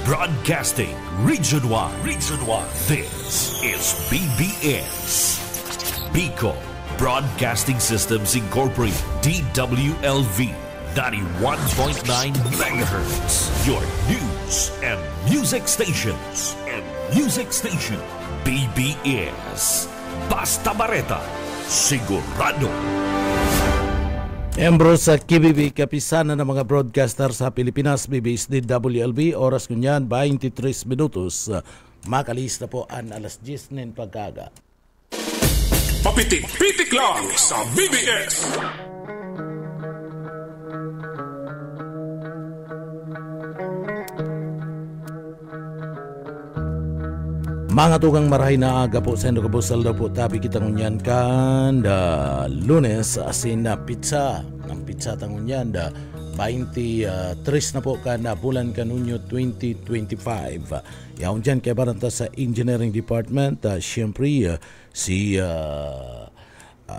Broadcasting Region 1. Region 1. This is BBS. Bicol Broadcasting Systems Incorporated. DWLV 91.9 MHz. Your news and music stations. BBS. Basta Bareta. Sigurado. Membro sa KBB, kapisanan ng mga broadcaster sa Pilipinas, BBS DWLB, oras kunyan 23 minutos. Makalis na po ang alas 10 ng pagkaga. Papitik-pitik lang sa BBS. Mga tugang marahay na aga po sa Indocabusal daw po tabi kitang unyan kan Lunes asin na pizza ng pizza tangunyan 23 na po kan bulan kanunyo 2025. Yaon dyan kay baranta sa Engineering Department siyempre si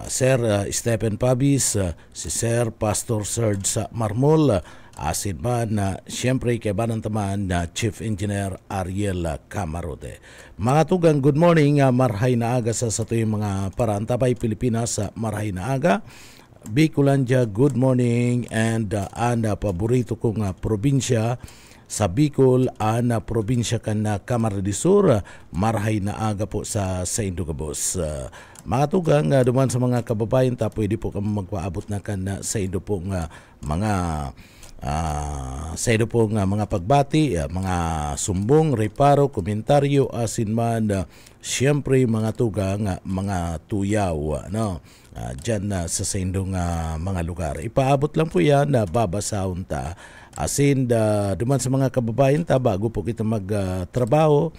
Sir Stephen Pabis, si Sir Pastor Serge sa Marmol, asin man na siyempre kay banantaman na Chief Engineer Ariel Camarote. Mga tugang, good morning, marhay na aga sa yung mga parantabay Pilipinas sa marhay na aga. Bicolandia, good morning, and paborito kong probinsya sa Bicol, probinsya kan na Camarines Sur, marhay na aga po sa Indocabos. Mga tugang, duman sa mga kababayan, pwede po kami magpaabot na kan sa Indo po mga sa ito pong mga pagbati, mga sumbong, reparo, komentaryo, asin man, siyempre mga tugang, mga tuyaw, dyan sa indong mga lugar. Ipaabot lang po yan na babasahon ta. Asin, duman sa mga kababayan ta, bago po kita magtrabaho,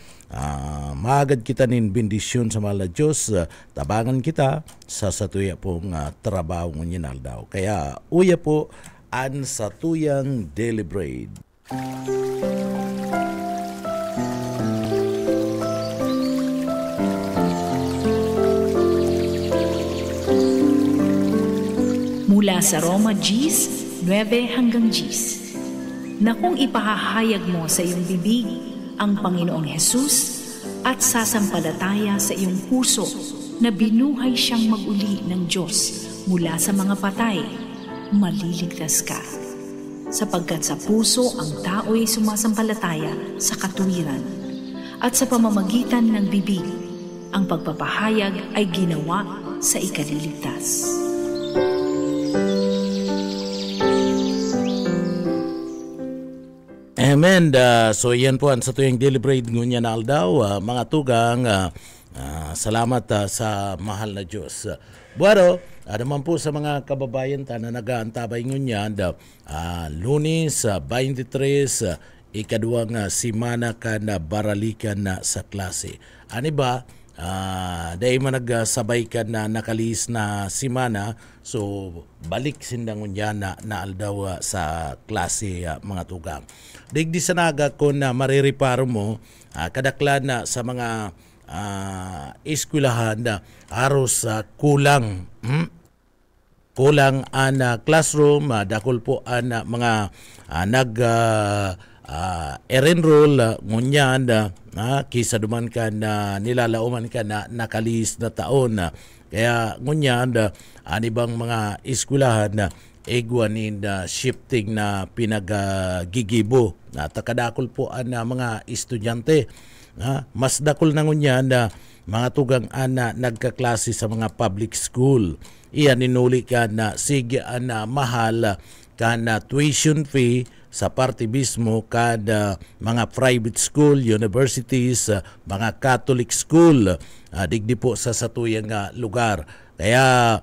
maagad kita nin bendisyon sa mala Diyos, tabangan kita sa satuya pong trabaho ngunyan daw. Kaya, uya po, an satuyang deliberate. Mula sa Roma Gs, 9 hanggang Gs. Na kung ipahahayag mo sa iyong bibig ang Panginoong Hesus at sasampalataya sa iyong puso na binuhay siyang mag-uli ng Diyos mula sa mga patay, maliligtas ka. Sapagkat sa puso ang tao'y sumasampalataya sa katuwiran at sa pamamagitan ng bibig, ang pagpapahayag ay ginawa sa ikaliligtas. Amen. So yan po ang sa tuyang deliberate ngunyan na aldaw. Mga tugang, salamat sa mahal na Diyos. Buwaro, naman po sa mga kababayan na nag-aantabay ngunyan, Lunes 23, ikaduwang simana ka na baralikan na sa klase. Ano ba? Dahil man nagsabay ka na nakalis na simana, so balik sindang ngunyan na aldaw sa klase, mga tugang. Digdi sa naga ko na maririparo mo, kadaklan na sa mga eskwelahan na aros kulang classroom, dakol po mga nag-enroll ngunyan kisa duman ka na nilalauman ka na nakalis na taon. Kaya ngunyan anibang mga eskwelahan na egwanin shifting na pinagagigibo na takadakol po mga estudyante. Mas dakol na ngunyan mga tugang nagkaklase sa mga public school. Iyan inuli ka na sige mahal ka na tuition fee sa parte mismo ka mga private school, universities, mga Catholic school, digdi po sa satuyang lugar. Kaya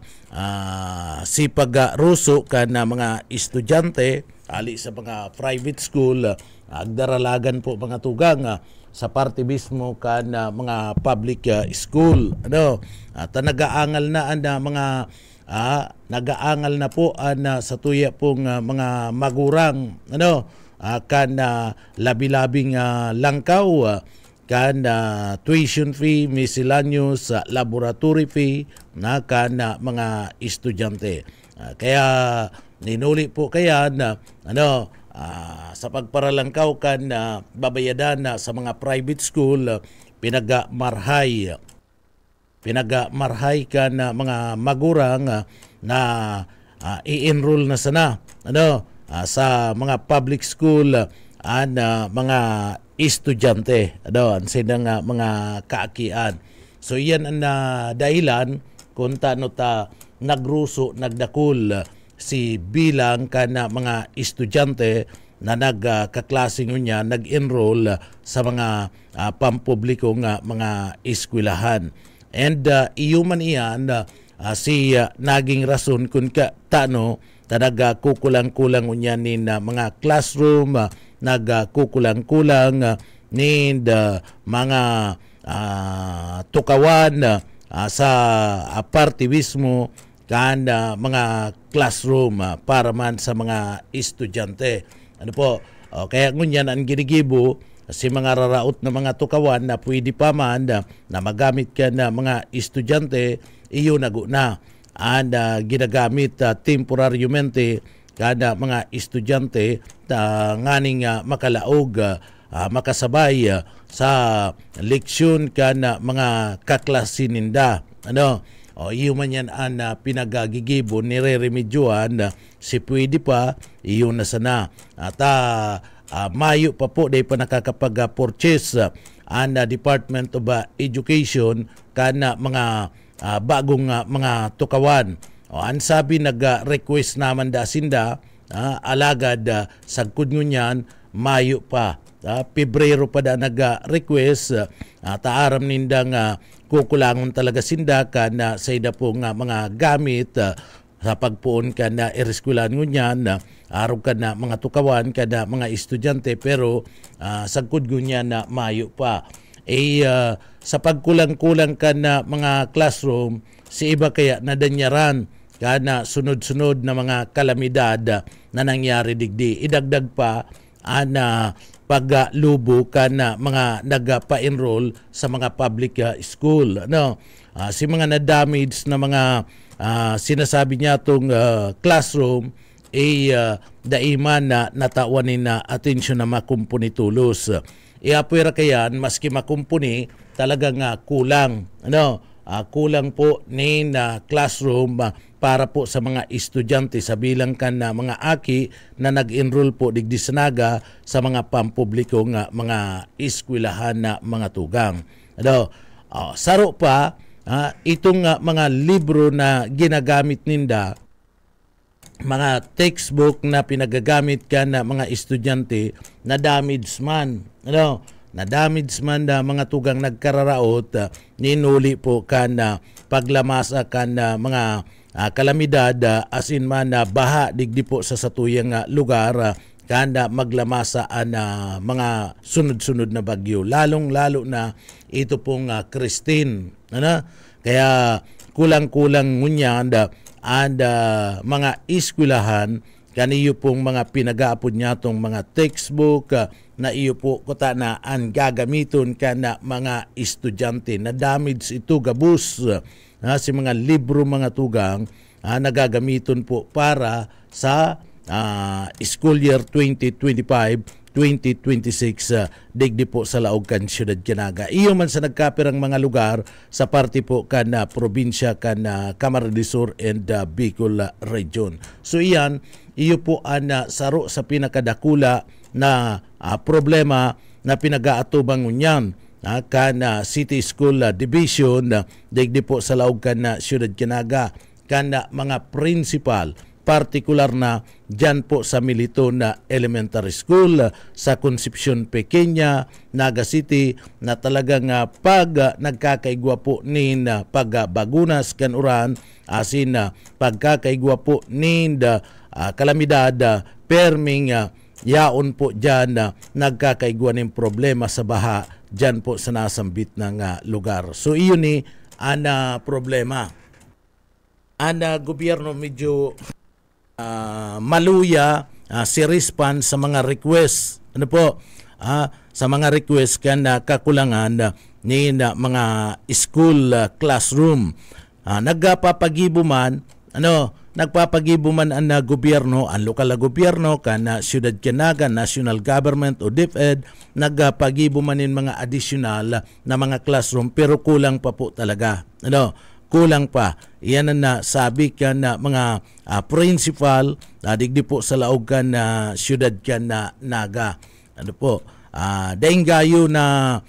sipag ruso ka na mga estudyante ali sa mga private school, agdaralagan po mga tugang sa parte mismo ka na mga public school. At nag-aangal na mga nag-aangal na po sa tuya pong mga magurang kan labi-labing langkaw kan tuition fee, miscellaneous, laboratory fee na kan mga estudyante. Kaya ninuli po kaya na sa pagparalangkaw kan babayadan na sa mga private school, pinagamarhay kan mga magurang na i-enroll na sana sa mga public school mga estudyante ang sinang mga kaakian. So yan ang dahilan kung tano ta nagdakul si bilang kana mga estudyante na nagkaklaseng niya nag-enroll sa mga pampublikong mga eskwelahan. And iyo man iyan si naging rason kung tano talaga kukulang-kulang niya nin mga classroom, nagkukulang-kulang nin mga tukawan sa partiwismo kan mga classroom para man sa mga estudyante. Kaya ngunyan ang ginigibo si mga raraot na mga tukawan na pwede pa man na magamit ka na mga estudyante, iyo naguna ginagamit temporaryamente kada mga estudyante nganing makalaog makasabay sa leksyon kana mga kaklase ninda. Iyo man yan ang pinagagigibo nire-remedyoan si pwede pa iyo na sana. At Mayo pa po dahil pa nakakapag-purchase ang Department of Education kana mga bagong mga tukawan. Ang sabi nag-request naman da sinda alagad sagkod nyo niyan Mayo pa. Pebrero pa da nag-request taaram nindang kukulangon talaga sinda kana sa ida pong mga gamit sa pagpuon ka na ereskulan ngunyan araw ka na mga tukawan ka na mga estudyante pero sagkod ngunyan na Mayo pa. Sa pagkulang-kulang ka na mga classroom, si iba kaya nadanyaran ka na sunod-sunod na mga kalamidad na nangyari digdi. Idagdag pa na paglubo ka na mga nagpa-enroll sa mga public school. Si mga na-damage na mga sinasabi niya itong classroom daiman na natawanin na atensyon na makumpuni tulos. Iapwera kayan, maski makumpuni, talagang kulang. Kulang po ni classroom para po sa mga estudyante sa bilang kan na mga aki na nag-enroll po digdi sa naga sa mga pampublikong mga eskwelahan na mga tugang. Saro pa, itong mga libro na ginagamit ninda, mga textbook na pinagagamit ka na mga estudyante na damage man. Na damage man na mga tugang nagkararaot, ninuli po ka na paglamasa ka na mga kalamidad asin man na baha digdi po sa satuyang lugar kanda maglamasa na mga sunod-sunod na bagyo. Lalong-lalo na ito pong Christine. Kaya kulang-kulang ngunyan mga eskwelahan kaniyo pong mga pinag-aapod niya itong mga textbook na iyo po kuta na ang gagamiton ka na mga estudyante na damage ito gabus si mga libro mga tugang nagagamiton po para sa school year 2025-2026 digdi po sa laog kan siyudad Kinaga. Iyo man sa nagkapirang mga lugar sa parte po kan probinsya kan Camarines Sur and Bicol region. So iyan, iyo po ang saro sa pinakadakula na problema na pinag-aatubang ngunyan kan City School Division digdi po sa laog kan siyudad Kinaga kan mga principal partikular na dyan po sa Milito na Elementary School, sa Concepcion Pequeña, Naga City, na talagang pag nagkakaigwa po nin pagbagunas kanuran, asin pagkakaigwa po nin kalamidad, perming yaon po dyan nagkakaigwa ng problema sa baha dyan po sa nasambit ng lugar. So iyon ni ang problema. Ang gobyerno medyo maluya si Rispan sa mga request sa mga request kan kakulangan ni mga school classroom. Nagpapagibo man nagpapagibo man ang gobyerno, ang lokal na gobyerno, kana Syudad Canaga, National Government o DepEd, nagpagibo man in mga additional na mga classroom pero kulang pa po talaga. Kulang pa. Iyan na sabi ka na mga principal, digdi po sa laog ka na Syudad Canaga. Daing gayo na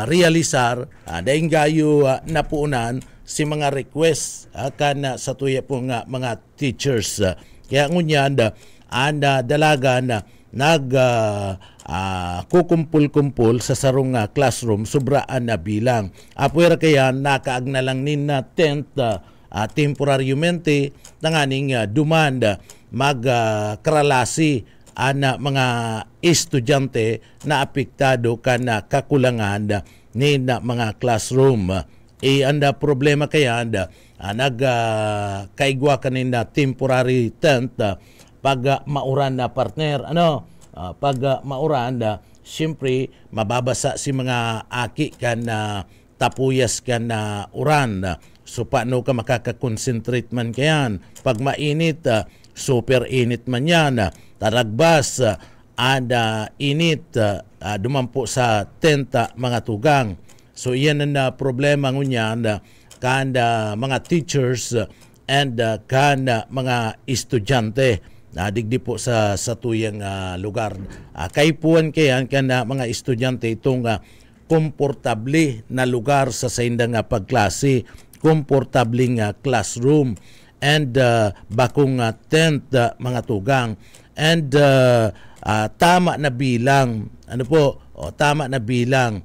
realisar, daing gayo napuunan si mga request kana sa tuya po nga mga teachers. Kaya ngunyan anda dalaga na kukumpul-kumpul sa sarong classroom sobraan na bilang. Apuera kaya nakaag na lang nin na tent temporaryamente nanganing demand magkralasi ana mga estudyante na apektado kana kakulangan ni na mga classroom. Anda problema kaya kaigwa kanina temporary tent pag mauran na partner pag mauran siyempre mababasa si mga aki kan tapuyas kan uran so paano ka makakakonsentrate man kayan pag mainit super init man yan taragbas ada init dumampo sa tenta mga tugang. So iyan na problema ngunyan kanda mga teachers and kanda mga estudyante digdi po sa tuyang lugar. Kaipuan kayan kanda mga estudyante itong komportable na lugar sa indang pagklase, komportable classroom and bakong tent mga tugang and tama na bilang tama na bilang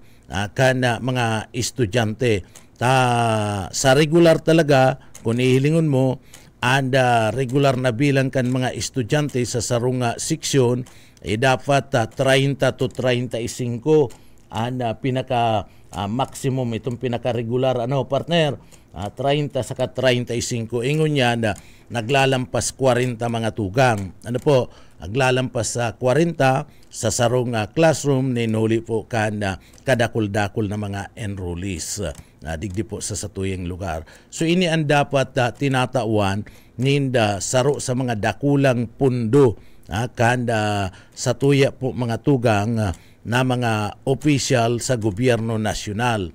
kana mga estudyante sa regular talaga kung ihilingon mo regular na bilang kan mga estudyante sa sarong seksyon dapat 30 to 35 pinaka maximum itong pinaka regular partner 30 saka 35 ingon niya naglalampas 40 mga tugang naglalampas sa 40 sa sarong classroom ninuli po kadakul-dakul na mga enrollees digdi po sa satuyang lugar. So ini ang dapat tinatawan ninda saro sa mga dakulang pundo kanda sa tuya po mga tugang na mga official sa gobyerno nasyonal.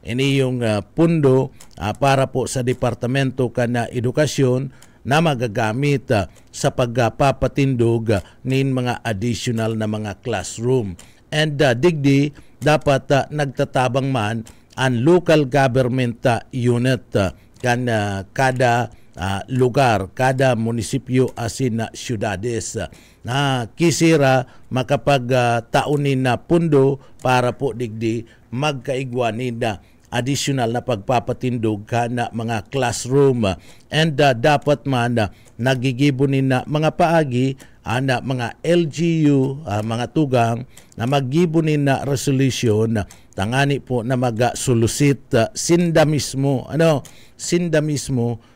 Ini yung pundo para po sa Departamento kana Edukasyon na magagamit sa pagpapatindog nin mga additional na mga classroom. And digdi dapat nagtatabang man ang local government unit kada lugar, kada munisipyo asin na syudades na kisira makapagtaunin na pundo para po digdi magkaigwanin na additional na pagpapatindog kana mga classroom and dapat man nagigibunin na mga paagi mga LGU mga tugang na maggibunin na resolution tangani po na magasulusit sinda mismo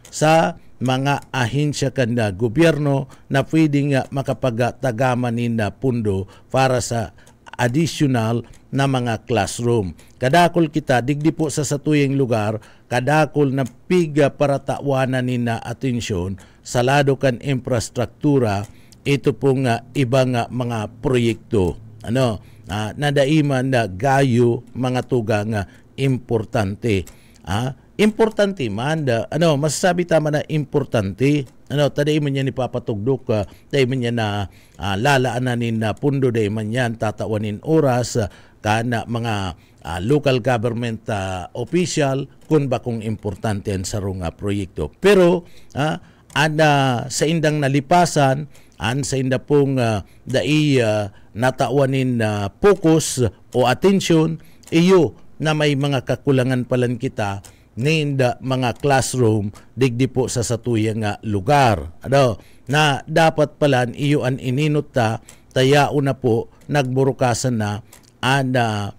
sa mga ahensya kanda gobyerno na pwedeng makapagtagaman na pundo para sa additional na mga classroom. Kadakol kita, digdi po sa satuyang lugar, kadakol na piga para tawanan na atensyon sa lado kan infrastruktura, ito pong ibang mga proyekto. Nadaiman na gayo mga tugang importante. Importante man, masasabi tama na importante. Taday man yan ipapatugdok, taday man yan na lalaanin na pundo, taday man yan tatawanin oras kana mga local government official kung bakong importante yan sa runga proyekto. Pero sa indang nalipasan, sa inda pong natawanin focus o attention, iyo na may mga kakulangan palan kita ninda mga classroom digdi po sa satuyang lugar. Na dapat palan iyo an ininot tayao na po nagburukasan na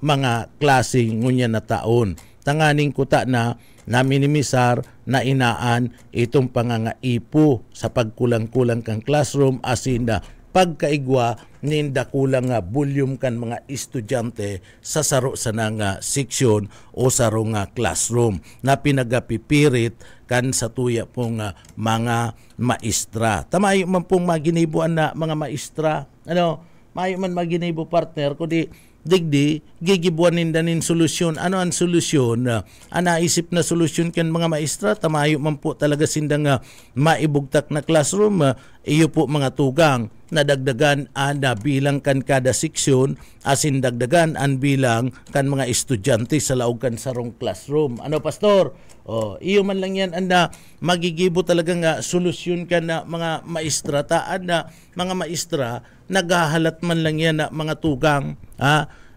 mga klase ngunya na taon. Tanganing kuta na minimiser na inaan itong pangangaipo sa pagkulang-kulang kang classroom asin pagkaigwa ninda kulang nga volume kan mga estudyante sa saro sa nga seksyon o saro nga classroom na pinagapipirit kan sa tuya pong mga maestra. Tamayo man pong maginibuan na mga maestra. Mayo man maginibo partner kundi digdi gigibuan ninda nin solusyon. Ano ang solusyon? Naisip na solusyon kan mga maestra, tamayo man po talaga sindang maibugtak na classroom. Iyo po mga tugang nadagdagan ang bilang kan kada seksyon asin dagdagan ang bilang kan mga estudyante sa laog kan sarong classroom. Pastor? Iyo man lang yan anda magigibo talaga nga solusyon kan na mga maestra taan na mga maestra naghahalat man lang yan na mga tugang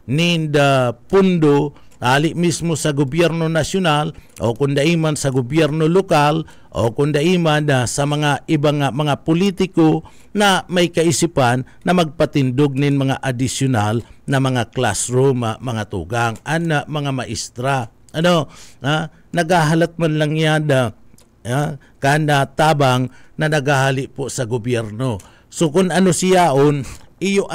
ninda pundo ali mismo sa gobyerno nasyonal o kunda iman sa gobyerno lokal o kunda iman sa mga ibang mga politiko na may kaisipan na magpatindog nin mga additional na mga classroom mga tugang mga maestra. Naghahalat man lang yan kanda tabang na naghahali po sa gobyerno. So kung ano siyaon, iyo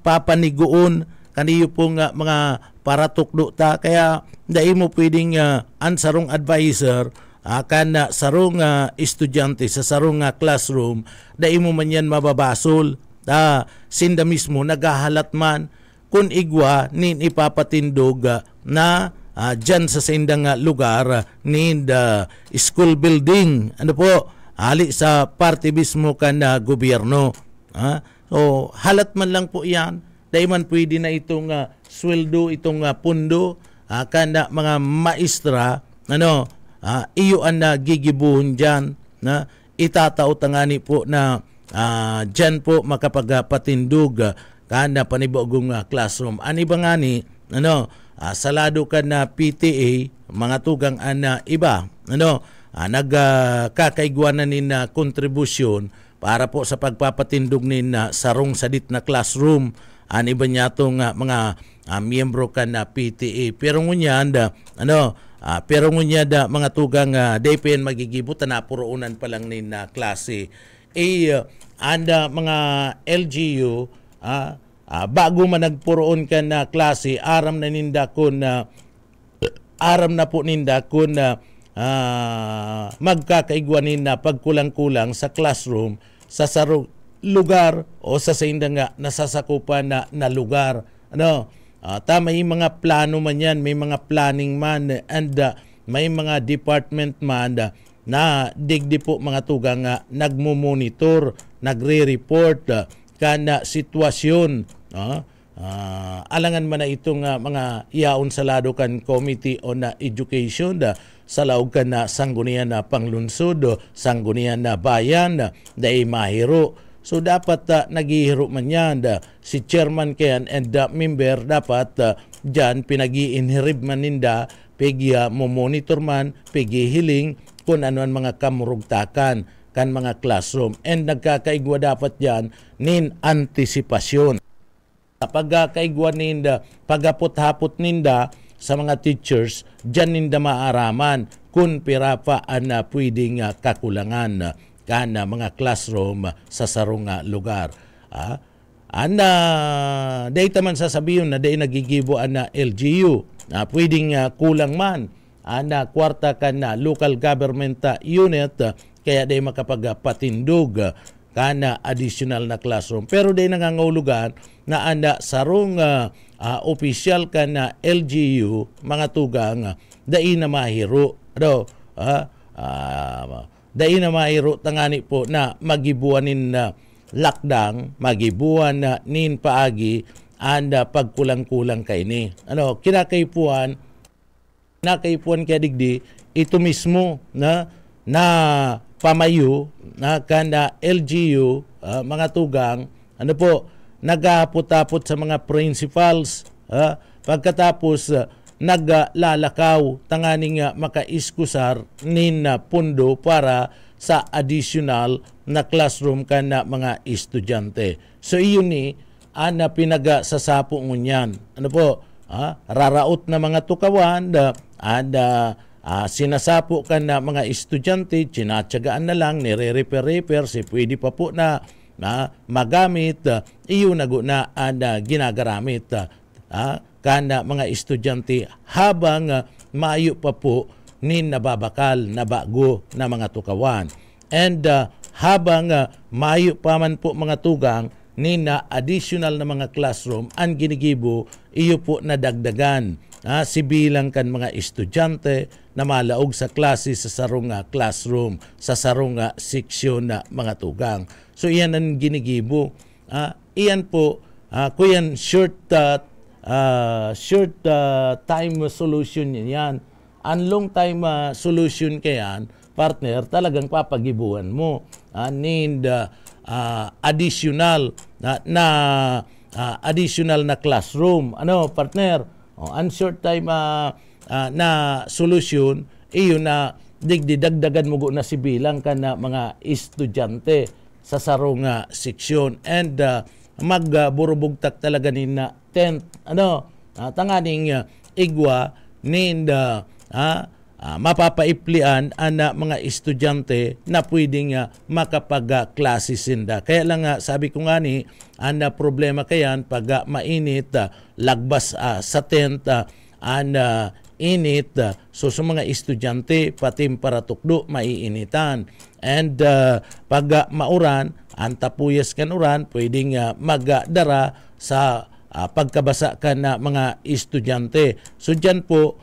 papaniguon kaniyo pong mga paratukdo ta kaya dai mo pwedeng ansarong advisor kana sarong estudyante sa sarong classroom dai mo man yan mababasol sinda mismo naghahalat man kun igwa nin ipapatindog na dyan sa sindang lugar ninda school building ali sa parte mismo kan gobyerno. So halat man lang po yan dahil man pwede na itong sweldo, itong pundo kanda mga maestra iyo ang gigibuhon dyan na itatao tangani po na dyan po makapagpatindog kanda panibagong classroom. Ani ba nga ni salado ka na PTA mga tugang iba nagkakaigwanan nin kontribusyon para po sa pagpapatindog nin sarong sadit na classroom. Iba niya itong mga miyembro ka na PTA. Pero ngunyan pero ngunyan mga tugang DPN magigibutan na puruunan pa lang nin klase. Mga LGU bago man nagpuroon ka na klase aram na ninda kun aram na po ninda kun magkakaigwanin na pagkulang-kulang sa classroom sa sarong lugar o sa nga nasasakupan na lugar. May mga plano man yan, may mga planning man and may mga department man na digdi po mga tugang nagmumonitor, nagre-report kana sitwasyon. Alangan man na itong mga iaon sa lado kan Committee on Education sa laog kan na sanggunian na panglunsod, sanggunian na bayan dahil mahiro. So dapat naghihiro man yan. Si chairman kayan and member dapat dyan pinag-i-inherib man ninda, mo monitor man, hiling kung ano ang mga kamurugtakan kan mga classroom. And nagkakaigwa dapat dyan nin antisipasyon. Pagkakaigwa ninda, pagapot-hapot ninda sa mga teachers, dyan ninda maaraman kung pirapa na pwedeng kakulangan kana mga classroom sa sarong lugar. Dahil man sasabihin na dahil nagigibo na LGU, pwedeng kulang man, kwarta ka na local government unit, kaya dahil makapagpatindog kana additional na classroom. Pero dahil nangangahulugan na sarong official ka na LGU, mga tugang, dahil na mahiro. Dahil na mahiro tangani po na magibuanin na lakdang, magibuan na nin paagi, pagkulang-kulang kay ni. Kinakaipuan kaya digdi, ito mismo na pamayo na kanda LGU, mga tugang, nagapot-apot sa mga principals, pagkatapos naglalakaw tanganing makaiskusar nin pundo para sa additional na classroom ka na mga estudyante. So iyon ni pinagasasapo ngunyan. Raraot na mga tukawan sinasapo ka na mga estudyante, tinatsagaan na lang, nire-repair, si pwede pa po na magamit iyo na ginagaramit kana mga estudyante habang maayo pa po ni nababakal na bago na mga tukawan. And habang maayo pa man po mga tugang ni na additional na mga classroom ang ginigibo iyo po nadagdagan sibilang kan mga estudyante na malaog sa klase sa sarong classroom, sa sarong seksyon na mga tugang. So iyan ang ginigibo. Iyan po, kuyan short time solution yan. Ang long time solution kayan, partner, talagang papagibuan mo. Need additional additional na classroom. Ano, partner? Ang short time na solution, iyo na digdidagdagan mo na sibilang ka na mga estudyante sa sarong seksyon. And magburubugtak talaga ni na 10th, tanganing igwa ni mapapaiplian ang mga estudyante na pwedeng makapag-klase sinda. Kaya lang sabi ko nga ni, ang problema kayan pag mainit, lagbas sa tent, init, so sa mga estudyante, pati para tukdo, maiinitan. And pag mauran, ang tapuyas kan uran, pwedeng magdara sa pagkabasa ka na mga estudyante. So dyan po,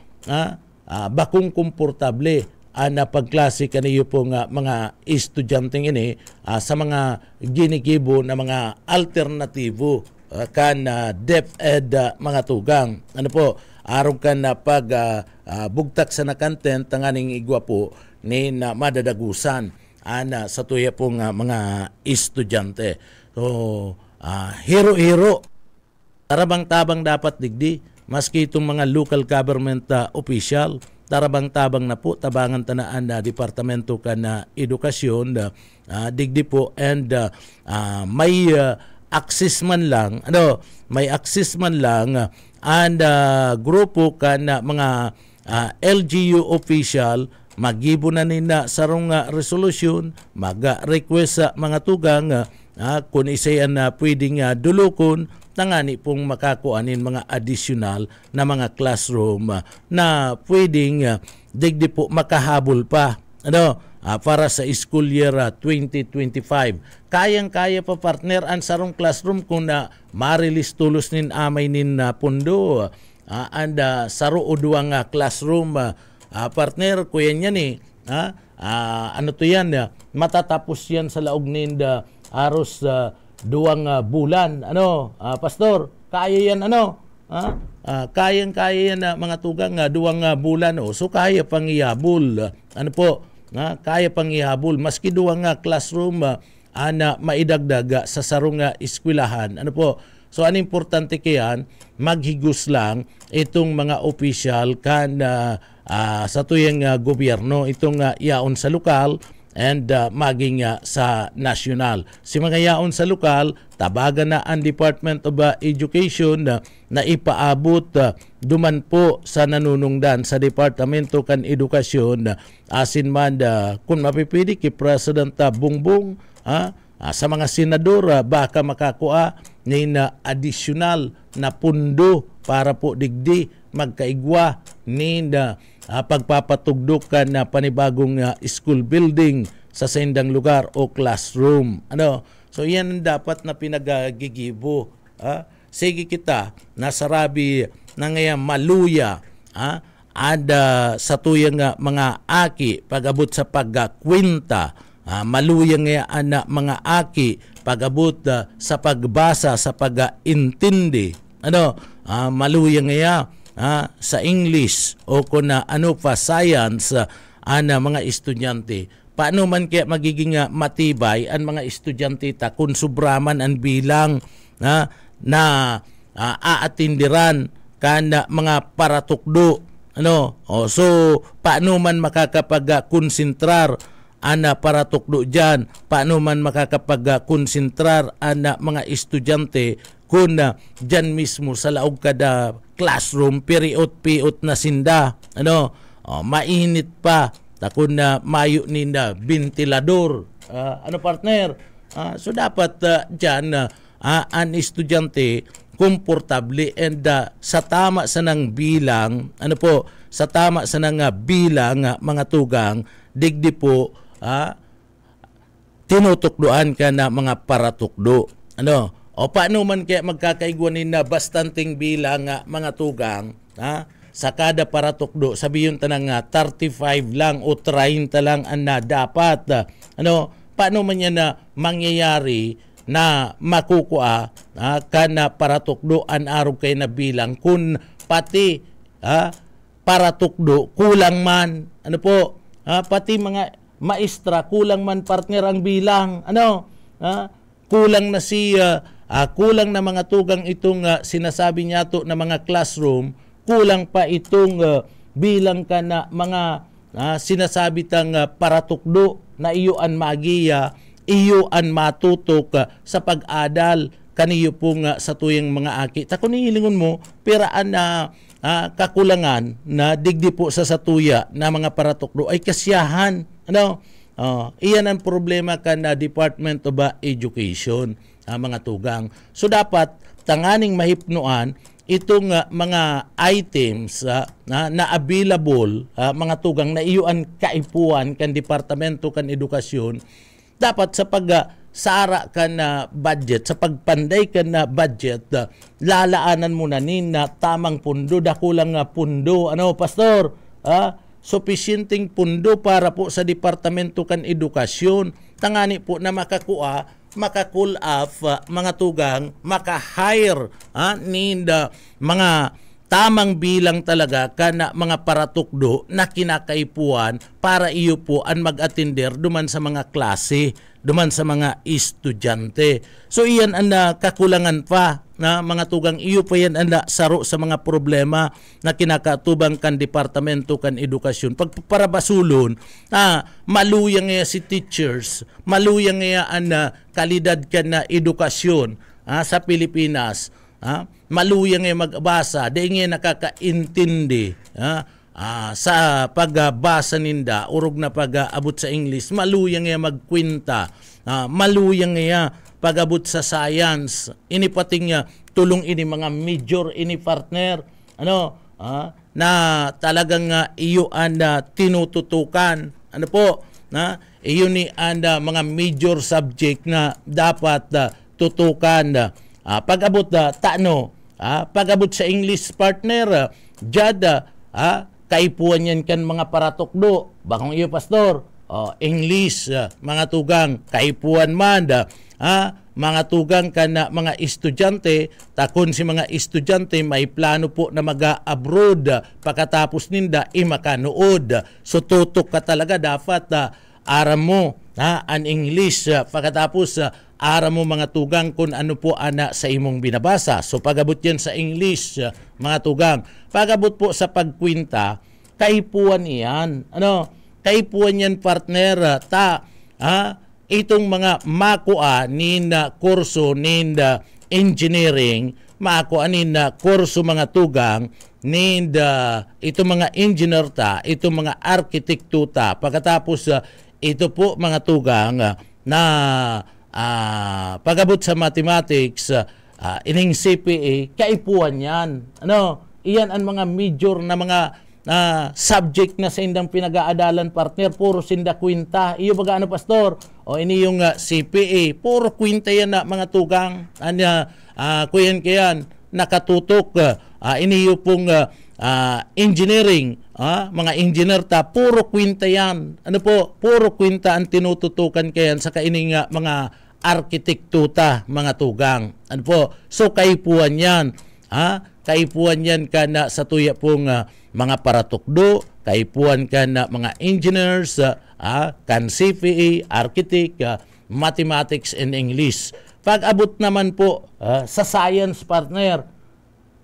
bakong komportable na pagklase kaniyo po nga mga estudyanteng ini sa mga ginigibo na mga alternatibo kan DepEd mga tugang. Ano po, araw kan na pag bugtak sa na content tanganing igwa po ni na madadagusan sa tuya pong mga estudyante. So, hero-hero, tarabang-tabang dapat digdi, maski itong mga local government official, tarabang-tabang na po, tabangan tanaan na Departamento ka na Edukasyon, digdi po, and may access man lang, may access man lang, and grupo ka na mga LGU official, magibo na nina sarong resolution, mag-request sa mga tugang, kung isayan na pwedeng dulukon, tangani pong makakuanin mga additional na mga classroom na pwedeng digdi po makahabol pa para sa school year 2025. Kayang-kaya pa, partner, ang sarong classroom kung na marilis tulos nin amay nin pundo and saro o duwang classroom partner, kuya niyan ano to yan, matatapos yan sa laog nin aros duwang bulan. Pastor, kaya yan kayang-kaya yan mga tugang duwang bulan. So kaya pang ihabol. Kaya pang ihabol. Maski duwang classroom maidagdag sa sarong eskwelahan. So ang importante kayan, maghigos lang itong mga official kan sa tuyang gobyerno, itong yaon sa lokal and maging sa national. Si mga yaon sa lokal, tabagan na ang Department of Education na ipaabot duman po sa nanunungdan sa Departamento kan Edukasyon asin man kung mapipili kay President Bongbong sa mga senador baka makakuha ni na additional na pundo para po digdi magkaigwa ni na pagpapatugdok ka na panibagong school building sa sendang lugar o classroom. So yan ang dapat na pinagagigibo. Sige kita, nasarabi na ngayon maluya sa tuyang mga aki pag-abot sa pagkwenta. Maluya ngayon na mga aki pag-abot sa pagbasa, sa pag-intindi. Maluya ngayon sa English o kung pa science mga estudyante. Paano man kaya magiging matibay ang mga estudyante kung sobraman ang bilang na aatindiran kana mga paratukdo. So paano man makakapag-konsentrar paratukdo dyan? Paano man makakapag-konsentrar mga estudyante kung dyan mismo sa laog kada classroom, periot-piot na sinda, mainit pa, takon na mayo ninda, ventilador, partner, So dapat dyan ang estudyante komportable and sa tama sa nang bilang, sa tama sa nang bilang mga tugang, digdi po tinutukdoan ka na mga paratukdo. O paano man kaya magkakaiguanin na bastanting bilang mga tugang, sa kada paratukdo, sabihin tanang 35 lang o 30 lang ang na dapat. Paano man yan na mangyayari na makukuha ka na paratukdo an araw kay na bilang kung pati paratukdo kulang man, pati mga maestra kulang man partner ang bilang, kulang na kulang na mga tugang itong sinasabi niya to na mga classroom, kulang pa itong bilang ka na mga sinasabi tang paratukdo na iyoan magiya, iyoan matutok sa pag-adal kaniyo pong sa tuyang mga aki. Kung nihilingon mo, peraan na kakulangan na digdi po sa satuya na mga paratukdo ay kasiyahan. Iyan ang problema ka na Department of Education, mga tugang. So dapat tanganing mahipnuan itong mga items na available, mga tugang na iyoan kaipuan kan Departamento kan Edukasyon, dapat sa sara ka na budget, sa pagpanday ka na budget, lalaanan mo na na tamang pundo, dakulang pundo, pastor, sufficienting pundo para po sa Departamento kan Edukasyon, tangani po na maka-cool off, mga tugang, maka-hire mga tamang bilang talaga kana mga paratukdo na kinakaipuan para iyo po ang mag-attender duman sa mga klase, duman sa mga estudyante. So iyan ang kakulangan pa na mga tugang, iyo pa yan ang saro sa mga problema na kinakatubang kan Departamento kan Edukasyon. Pagpaparabasulon, maluyang nga si teachers, maluyang nga ang kalidad ka na edukasyon sa Pilipinas. Maluyang nga magbasa, di nga nakakaintindi sa pagbasa ninda, urog na pag-abot sa English, maluyang nga magkwenta, maluyang nga pag-abot sa science, inipating tulong ini mga major ini partner, na talagang iyo tinututukan, iyo ni mga major subject na dapat tutukan. Pag-abot pag-abot sa English partner, jada kaipuan yan kan mga paratukdo, bakong iyo pastor, English, mga tugang, kaipuan man, mga tugang kan mga estudyante, takon si mga estudyante may plano po na mag-abroad, pagkatapos ninda makanood, so tutok ka talaga dapat aram mo an English, pagkatapos aram mo mga tugang kung ano po sa imong binabasa. So pag-abot yan sa English, mga tugang, pag-abot po sa pagkwinta, kaipuan yan. Kaipuan yan partner, itong mga makua ninda kurso ninda engineering, makua ninda kurso mga tugang, ninda itong mga engineer itong mga arkitekto pagkatapos ito po mga tugang na pag-abot sa mathematics, ining CPA, kaipuan yan. Iyan ang mga major na mga subject na sa indang pinag-aadalan partner, puro sinda kwinta. Iyo baga pastor? O ini yung CPA, puro kwinta yan mga tugang. Kuyan kayan, nakatutok. Ini yung pong engineering, mga engineer puro kwinta yan. Puro kwinta ang tinututukan kayan sa kaining mga arkitekto mga tugang. So kaipuan yan. Kaipuan yan ka na sa tuya pong mga paratukdo, kaipuan ka na mga engineers, kan CPA, architect, mathematics and English. Pag-abot naman po sa science partner,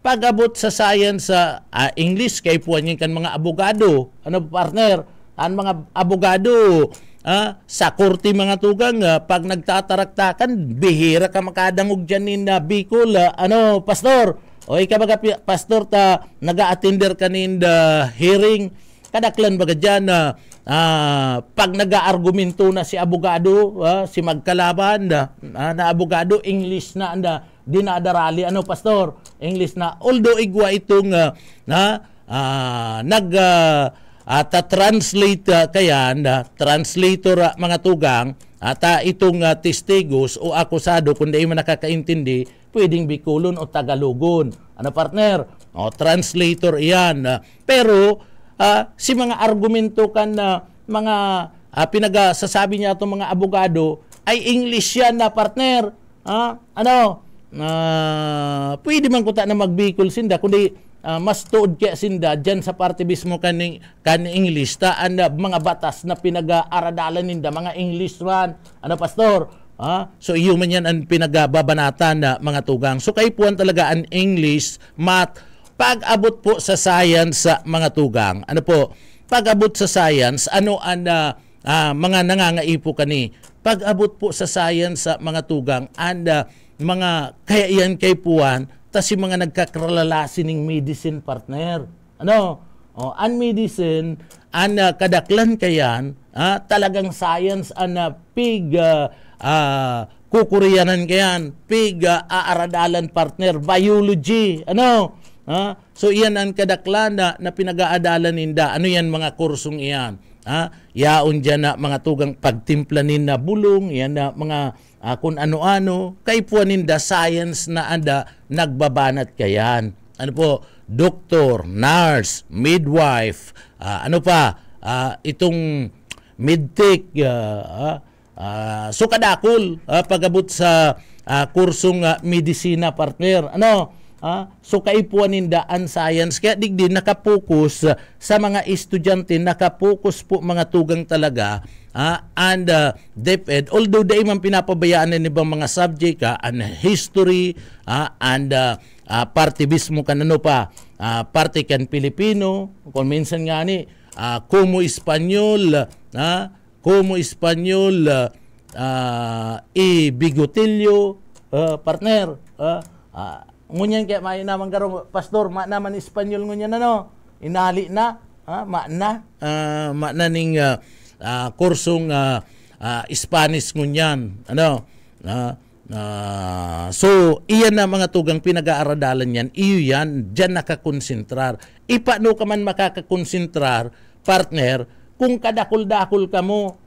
pag-abot sa science sa English, kaipuan yan kan mga abogado. Partner? Ang mga abogado, sa korte mga tugang, pag nagtataraktakan, bihira ka makadangog dyan na Bicol. Pastor? O ikaw baga pastor nag-a-attender ka hearing, kadaklan baga dyan na pag nag-aargumento na si abogado, si magkalaban na abogado, English na dinadarali, pastor? English na. Although igwa itong translate kayan, translator mga tugang, itong testigos o akusado, kung di man nakakaintindi, pwedeng Bicolon o Tagalogon. Partner? Translator iyan. Pero, si mga argumento kan mga pinagasasabi niya itong mga abogado, ay English yan na partner. Pwede man kuta na magbikol sinda, kundi mas tuod kaya sinda dyan sa parte mismo kan English mga batas na pinag-aradalan ninda mga English man, pastor? So iyo man yan ang pinagababanatan na mga tugang. So kayo po talaga ang English, math, pag-abot po sa science sa mga tugang. Pag-abot sa science, mga nangangaipo kani. Pag-abot po sa science sa mga tugang, mga kaya iyan kay puan, tas si mga nagkakralalasin ng medicine partner. Ang medicine, kadaklan kayan, talagang science, kukuriyanan kayan, aaradalan partner, biology, so iyan ang kadaklan na pinag-aadalan ninda. Yan mga kursong iyan? Yaon dyan na mga tugang pagtimplanin na bulong, yan na mga kung ano-ano, kay po ninda science na nagbabanat kayan. Doktor, nurse, midwife, itong medtech, so kadakol, pag-abot sa kursong medisina partner. So kaipuan ninda ang science, kaya digdi nakapokus sa mga estudyante, nakapokus po mga tugang talaga and DepEd, although dahil man pinapabayaan ng ibang mga subject and history and parte mismo kan parte kan Pilipino, kung minsan nga ni como Espanyol, bigotilyo, partner, ngunyan kaya may naman karong pastor, naman Espanyol ngunyan inali na, ning kursong Spanish ngunyan, so iyan na mga tugang pinag-aaradalan yan, iyo yan, dyan nakakonsentrar. Paano ka man makakakonsentrar, partner, kung kadakol-dakol ka mo,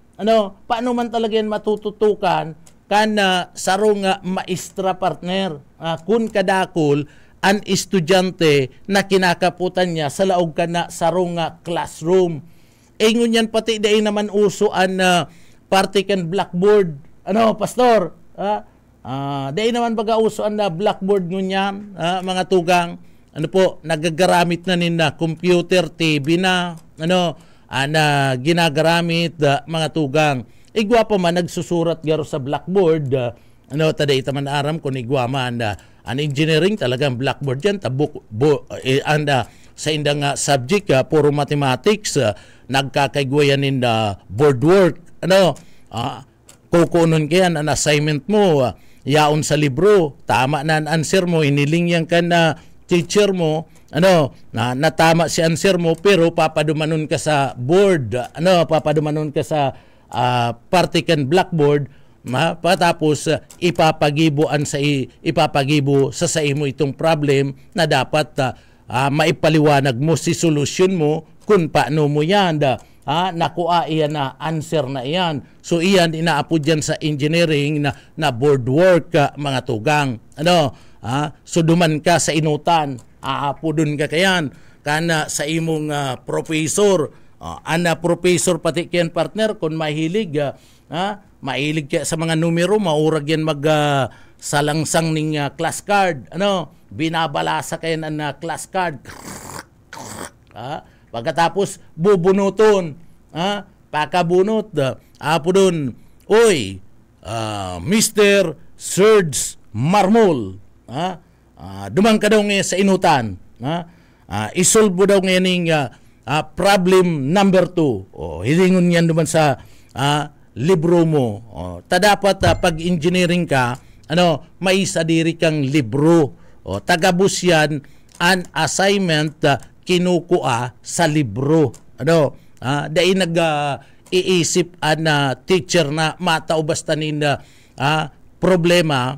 paano man talaga yan matututukan kana sarong maestra partner, kun kadakol ang estudyante na kinakaputan niya sa laog ka na sarong classroom. Ngun yan pati dahil naman uso ang partikan blackboard. Pastor? Dahil naman baga uso ang blackboard ngunyan, mga tugang. Nagagaramit na nila computer, TV na, ginagaramit mga tugang. Igwa pa man nagsusurat garo sa blackboard, taday itaman aram kung igwa man ang engineering talagang blackboard yan, sa indang subject, puro mathematics, nagkakaigwayan in board work, kukunon kayan ang assignment mo, yaon sa libro, tama na ang answer mo, inilingyan ka na teacher mo, natama si answer mo, pero papadumanon ka sa board, papadumanon ka sa partikan blackboard, patapos ipapagibo sa imo itong problem na dapat maipaliwanag mo si solusyon mo kung paano mo yan nakuha iyan na answer na iyan. So iyan inaapo dyan sa engineering na board work, mga tugang. So duman ka sa inutan, aapo dun ka kayan kana sa imong professor, professor pati kiyan partner kung mahilig mahilig ka sa mga numero, maurag yan salangsang ning class card, binabalasa kayo ng class card, pagkatapos bubunuton, pakabunot, apo dun, oy, Mr. Serge Marmol, dumang ka daw ngayon sa inutan, isolve mo daw ngayon problem number 2, hilingon yan duman sa libro mo. Dapat pag engineering ka, may sadiri kang libro. Tagabus yan an assignment kinukuha sa libro. Dahil iisip na teacher na matao basta ninda problema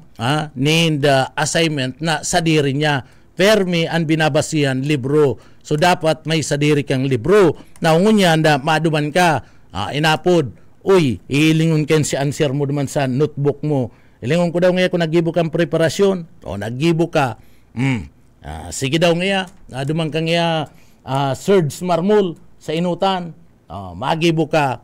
ninda assignment na sa diri niya. Permi ang binabasihan libro. So dapat may sadiri kang libro. Na ngunyan na maduman ka, inapod, uy, ilingon ken si answer mo duman sa notebook mo. Ilingon ko daw ngayon kung nagibo kang preparasyon. O nagibo ka. Sige daw ngayon, duman ka ngayon surge marmol sa inutan. Magibo ka.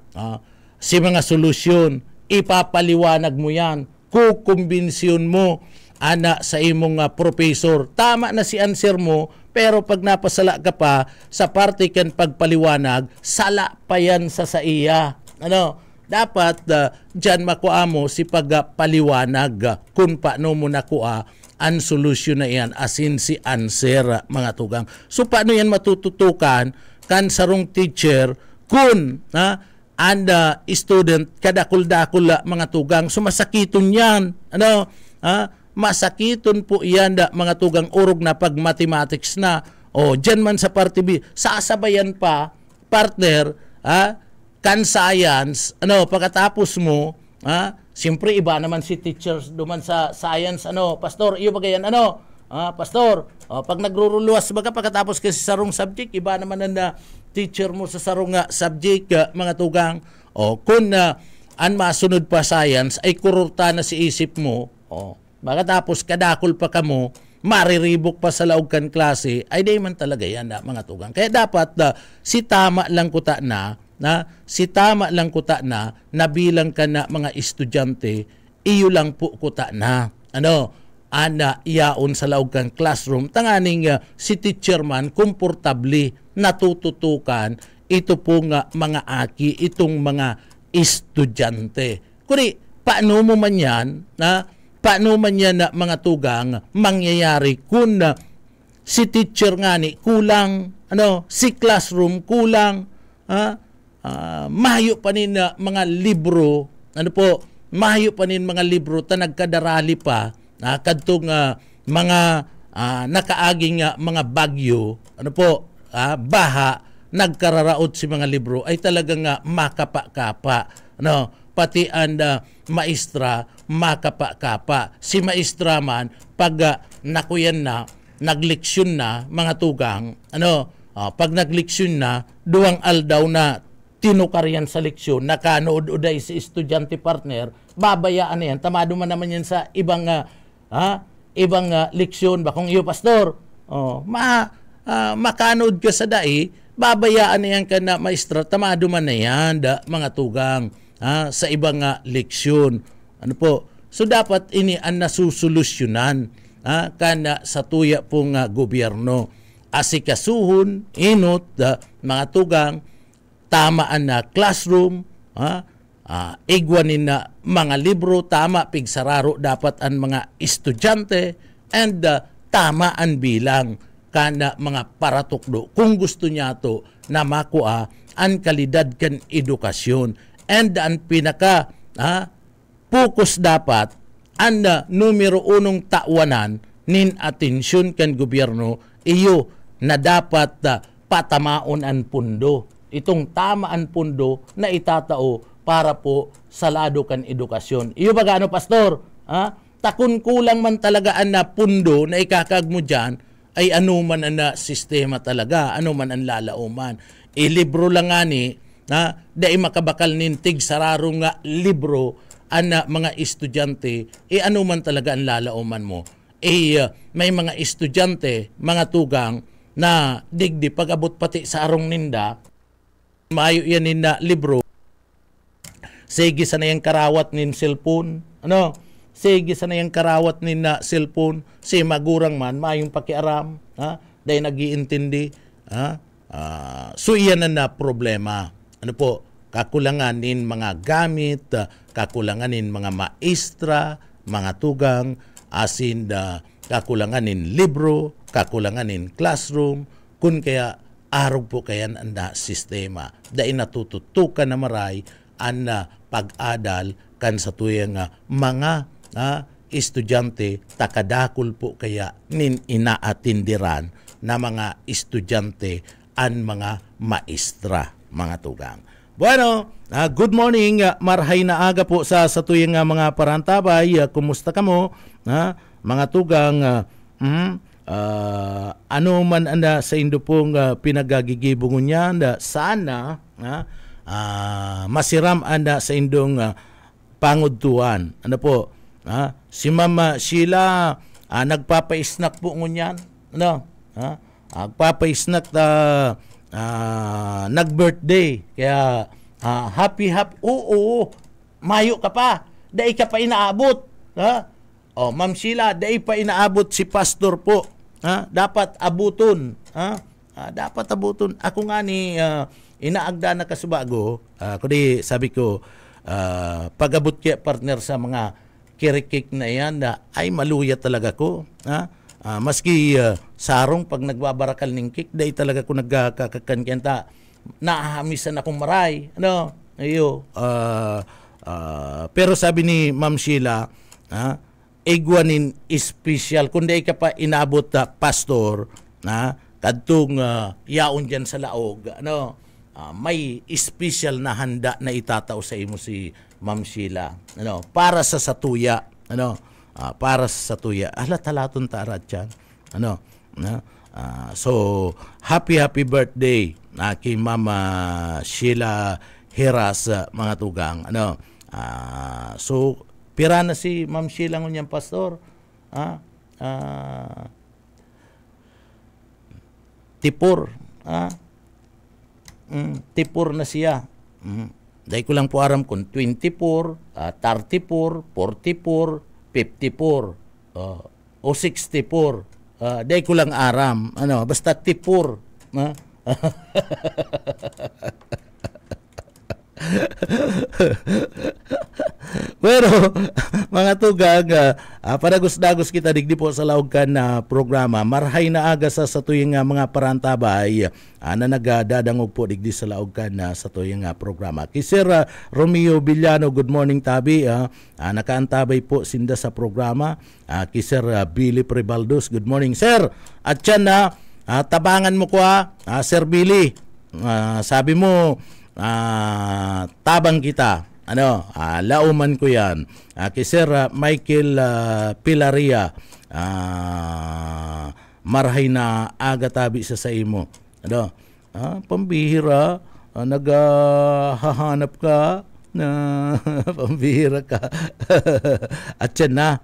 Si mga solusyon, ipapaliwanag mo yan. Kukumbensyon mo ana sa imong professor. Tama na si answer mo, pero pag napasala ka pa sa parte kan pagpaliwanag, sala pa yan sa iya. Dapat dyan makuha mo si pagpaliwanag kung paano mo nakuha ang solusyon na yan, asin si answer, mga tugang. So paano yan matututukan kan sarong teacher kung student kadakul-dakul mga tugang, sumasakiton yan. Masakiton po yan mga tugang urog na pag mathematics na. Dyan man sa parte B, sasabayan pa, partner, kan science, pagkatapos mo, siyempre iba naman si teachers duman sa science, pastor, iyo ba ganyan, pastor, pag nagruruluwas baga pagkatapos kasi sarong subject, iba naman na teacher mo sa sarong subject, mga tugang. Kung ang masunod pa science ay kururta na si isip mo, pagkatapos kadakol pa kamo, mariribok pa sa laog kan klase, ay di man talaga yan mga tugang. Kaya dapat si tama lang kuta na nabilang ka na mga estudyante, iyo lang po kuta na. Iyaon sa laog kan classroom, tanganing si teacher man komportable natututukan ito po nga mga aki, itong mga estudyante. Kuri, paano mo man yan, mga tugang mangyayari kung si teacher nga ni kulang, si classroom kulang, mahayo pa nin mga libro, mahayo pa nin mga libro ta nagkadarali pa, kadtong mga nakaaging mga bagyo, baha, nagkararaot si mga libro ay talagang makapa-kapa. Pati ang maestra makapa-kapa. Si maestra man pag nakuyan na, nagleksyon na mga tugang, pag nagleksyon na, duwang aldaw na tinukaryan sa leksyon, nakanood uday si estudyante partner, babayaan na yan. Tamado man naman yan sa ibang leksyon ba kung iyo pastor, makanood ka sa dai, babayaan na yan ka na maestra, tamado man na yan mga tugang sa ibang leksyon. So dapat ini ang nasusolusyonan kana sa tuya pong gobyerno. Asikasuhon, inot, mga tugang, tamaan na classroom, igwanin na mga libro, tama, pigsararo dapat ang mga estudyante, and tama ang bilang kana mga paratukdo kung gusto niya to na makuha ang kalidad kan edukasyon. And ang pinaka focus dapat ang numero unong tawanan nin atensyon kan gobyerno iyo na dapat patamaon ang pundo. Itong tamaan pundo na itatao para po sa lado kan edukasyon. Iyo ba gaano pastor? Takun kulang man talaga ang pundo na ikakag mo dyan, ay ano man ang sistema talaga, ano man ang lalauman. Libro lang nga ni, dahil makabakal nintig sararong nga libro ang mga estudyante, ano man talaga ang lalauman mo. May mga estudyante, mga tugang, na digdi pag-abot pati sa arong ninda, mayo yan ninda libro, sige sana yung karawat nin cellphone, sige sana yung karawat nin cellphone, si magurang man, mayong pakiaram, dahil nag-iintindi, so iyan na problema. Kakulanganin mga gamit, kakulanganin mga maestra, mga tugang, asin kakulanganin libro, kakulanganin classroom, kun kaya arog po kayan anda sistema. Dahil natututukan na maray ang pag-adal kan sa tuyang mga estudyante, takadakul po kaya nin inaatindiran na mga estudyante an mga maestra, mga tugang. Bueno, good morning, marhay na aga po sa tuyang mga parantabay. Kumusta ka mo? Mga tugang, ano man anda sa indo pong pinagagigibong niyan, sana masiram anda sa indong pangudtuan. Ano po? Si Mama Sheila nagpapa-snack po ngunyan. Ano? Nagpapa-snack nag-birthday. Kaya happy. Oo. Mayo ka pa. Dai ka pa inaabot. Ma'am Sheila, dai pa inaabot si pastor po. Dapat abuton. Dapat abuton. Ako nga ni inaagda na kasubago. Kundi sabi ko, pag-abot kaya partner sa mga kirikik na yan, ay maluya talaga ko. Maski sarong pag nagbabarakal ng kik, dahil talaga ko nagkakankenta, naahamisan akong maray. Ano? Ayo. Pero sabi ni Ma'am Sheila, igwanin special. Kung di ka pa inabot pastor, kadtong yaon dyan sa laog, may special na handa na itatao sa imo si Ma'am Sheila. Para sa satuya. Para sa satuya. Talaton tarat yan. So, happy birthday kay Mama Sheila Heras, mga tugang. So, pira na si Ma'am Sheila ngunyang pastor. Tipor. Tipor na siya. Dahil ko lang po aram kung 24, 34, 44, 54, o 64. Dahil ko lang aram. Basta tipor. Pero mga tugang, padagos-dagos kita digdi po sa laog na programa. Marhay na aga sa tuyang mga parantabay na nagadadangog po digdi sa laog na sa tuyang programa. Kay Sir Romeo Villano, good morning tabi. Nakaantabay po sinda sa programa. Kay Sir Billy Prebaldos, good morning sir. At yan tabangan mo ko Sir Billy. Sabi mo tabang kita. Lauman ko yan. Kay Sir Michael Pilaria, marhay na aga tabi sa imo. Pambihira, naghahanap ka na pambihira ka. At yan na.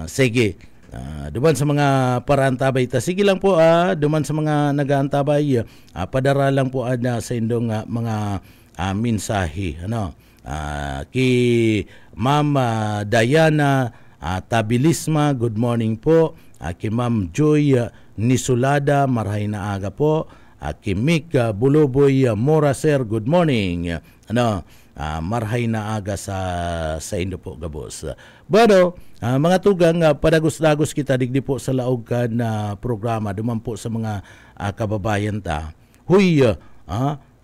Sige. Duman sa mga parantabay sige lang po duman sa mga nagaantabay padara lang po sa indong mga mensahe kay Ma'am Diana Tabilisma, good morning po. Kay Ma'am Joy Nisulada, marhay na aga po. Kay Mick Buloboy Mora, sir, good morning. Marhay na aga sa indo po gabos. Pero mga tugang, padagos-dagos kita digdi po sa laog na programa duman po sa mga kababayan ta. Huy,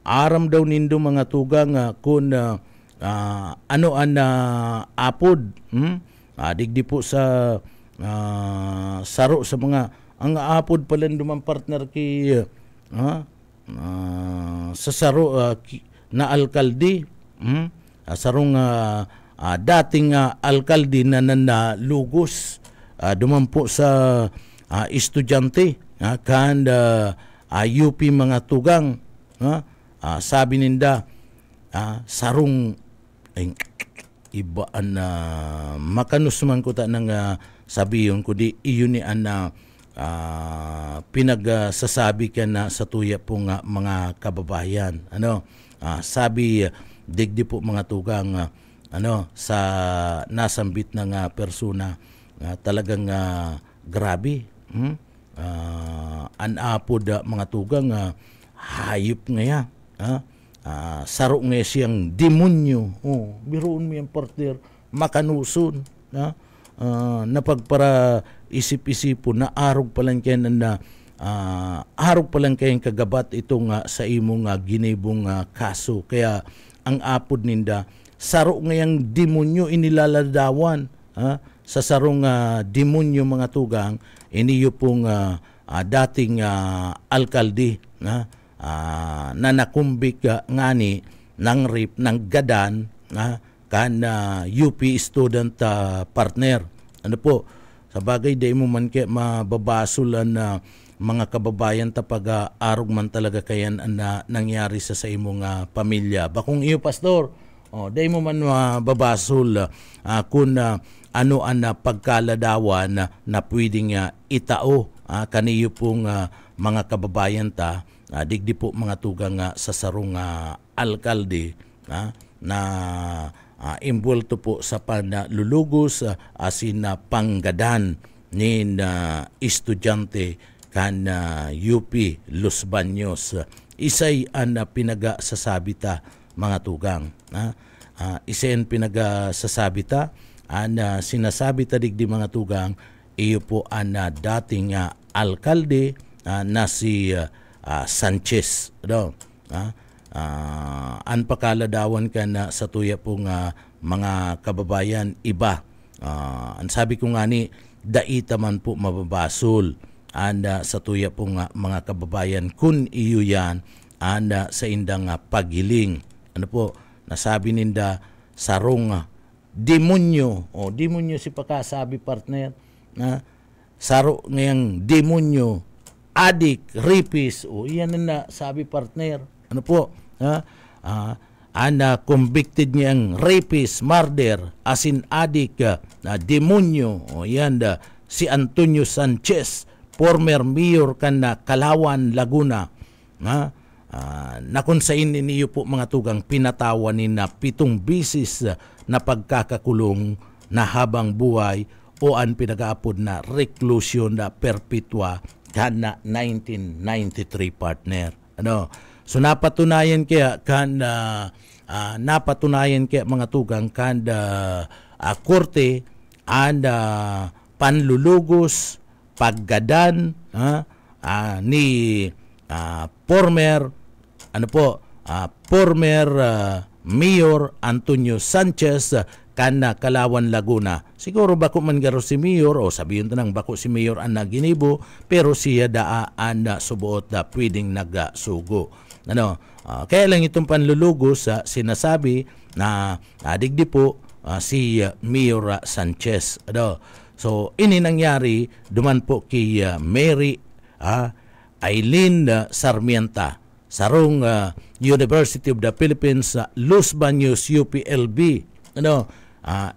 aram daw nindo mga tugang kung ano an apod digdi po sa saro sa mga ang apod pala duman partner ki sa saro na alkalde sarong dating alkalde na lugos duman po sa estudyante kan UP mga tugang sabi ninda sarong ibaan na makanusman ko ta ng sabiyon ko di iyon ni pinagsasabi ka na sa tuya pong mga kababayan. Sabi digdi po mga tugang sa nasambit ng persona talagang grabe. Anapod mga tugang hayop ngaya. Saro nga siyang demonyo. Biroon mo yung partner, makanuson. Napagpara isip-isipo na arog palang kayo na arog palang kayong kagabat itong sa imong ginibong kaso. Kaya ang apod ninda, saro ngayang demonyo inilaladawan. Sa sarong demonyo mga tugang, iniyo pong dating alkalde na nakumbik ngani ng rape ng gadan kan UP student partner. Ano po, sa bagay di mo man kaya mababasulan na mga kababayan tapag arog man talaga kayan na nangyari sa imong pamilya. Bakong iyo pastor, di mo man mababasol kung ano ang pagkaladawan na pwedeng itao kaniyo pong mga kababayan digdi po mga tugang sa sarong alkalde na imbulto po sa panlulugos asin panggadan ni estudyante kan UP Los Baños. Isay ang pinagasasabita mga tugang. Isay ang pinagasasabita ang sinasabita digdi mga tugang, iyo po ang dating alkalde na si Sanchez. Ang pakaladawan ka na sa tuya pong mga kababayan iba. Ang sabi ko nga ni, daita man po mababasol sa tuya pong mga kababayan kun iyo yan sa indang paghiling. Ano po, nasabi ninda sarong demonyo. Demonyo si pakasabi partner. Saro ngayang demonyo, adik, rapist. Iyan na sabi partner. Ano po, convicted niyang rapist, murder, asin adik, demonyo. Yan si Antonio Sanchez, former mayor kan Calauan, Laguna. Na kung sa niyo po mga tugang pinatawan ni na 7 bisis na pagkakakulong na habang buhay o ang pinag-aapod na reclusion na perpetua kan na 1993 partner. So napatunayan kaya mga tugang kan korte and panlulugos paggadan ni former Mayor Antonio Sanchez kan Calauan, Laguna. Siguro bako man garo si Mayor o sabihin tanang bako si Mayor ang naginibo pero siya daan subuot pwedeng nagsugo. Kaya lang itong panlulugos sinasabi na digdi po si Mayor Sanchez. So ini nangyari duman po kay Mary Eileen Sarmienta sarong University of the Philippines Los Baños UPLB.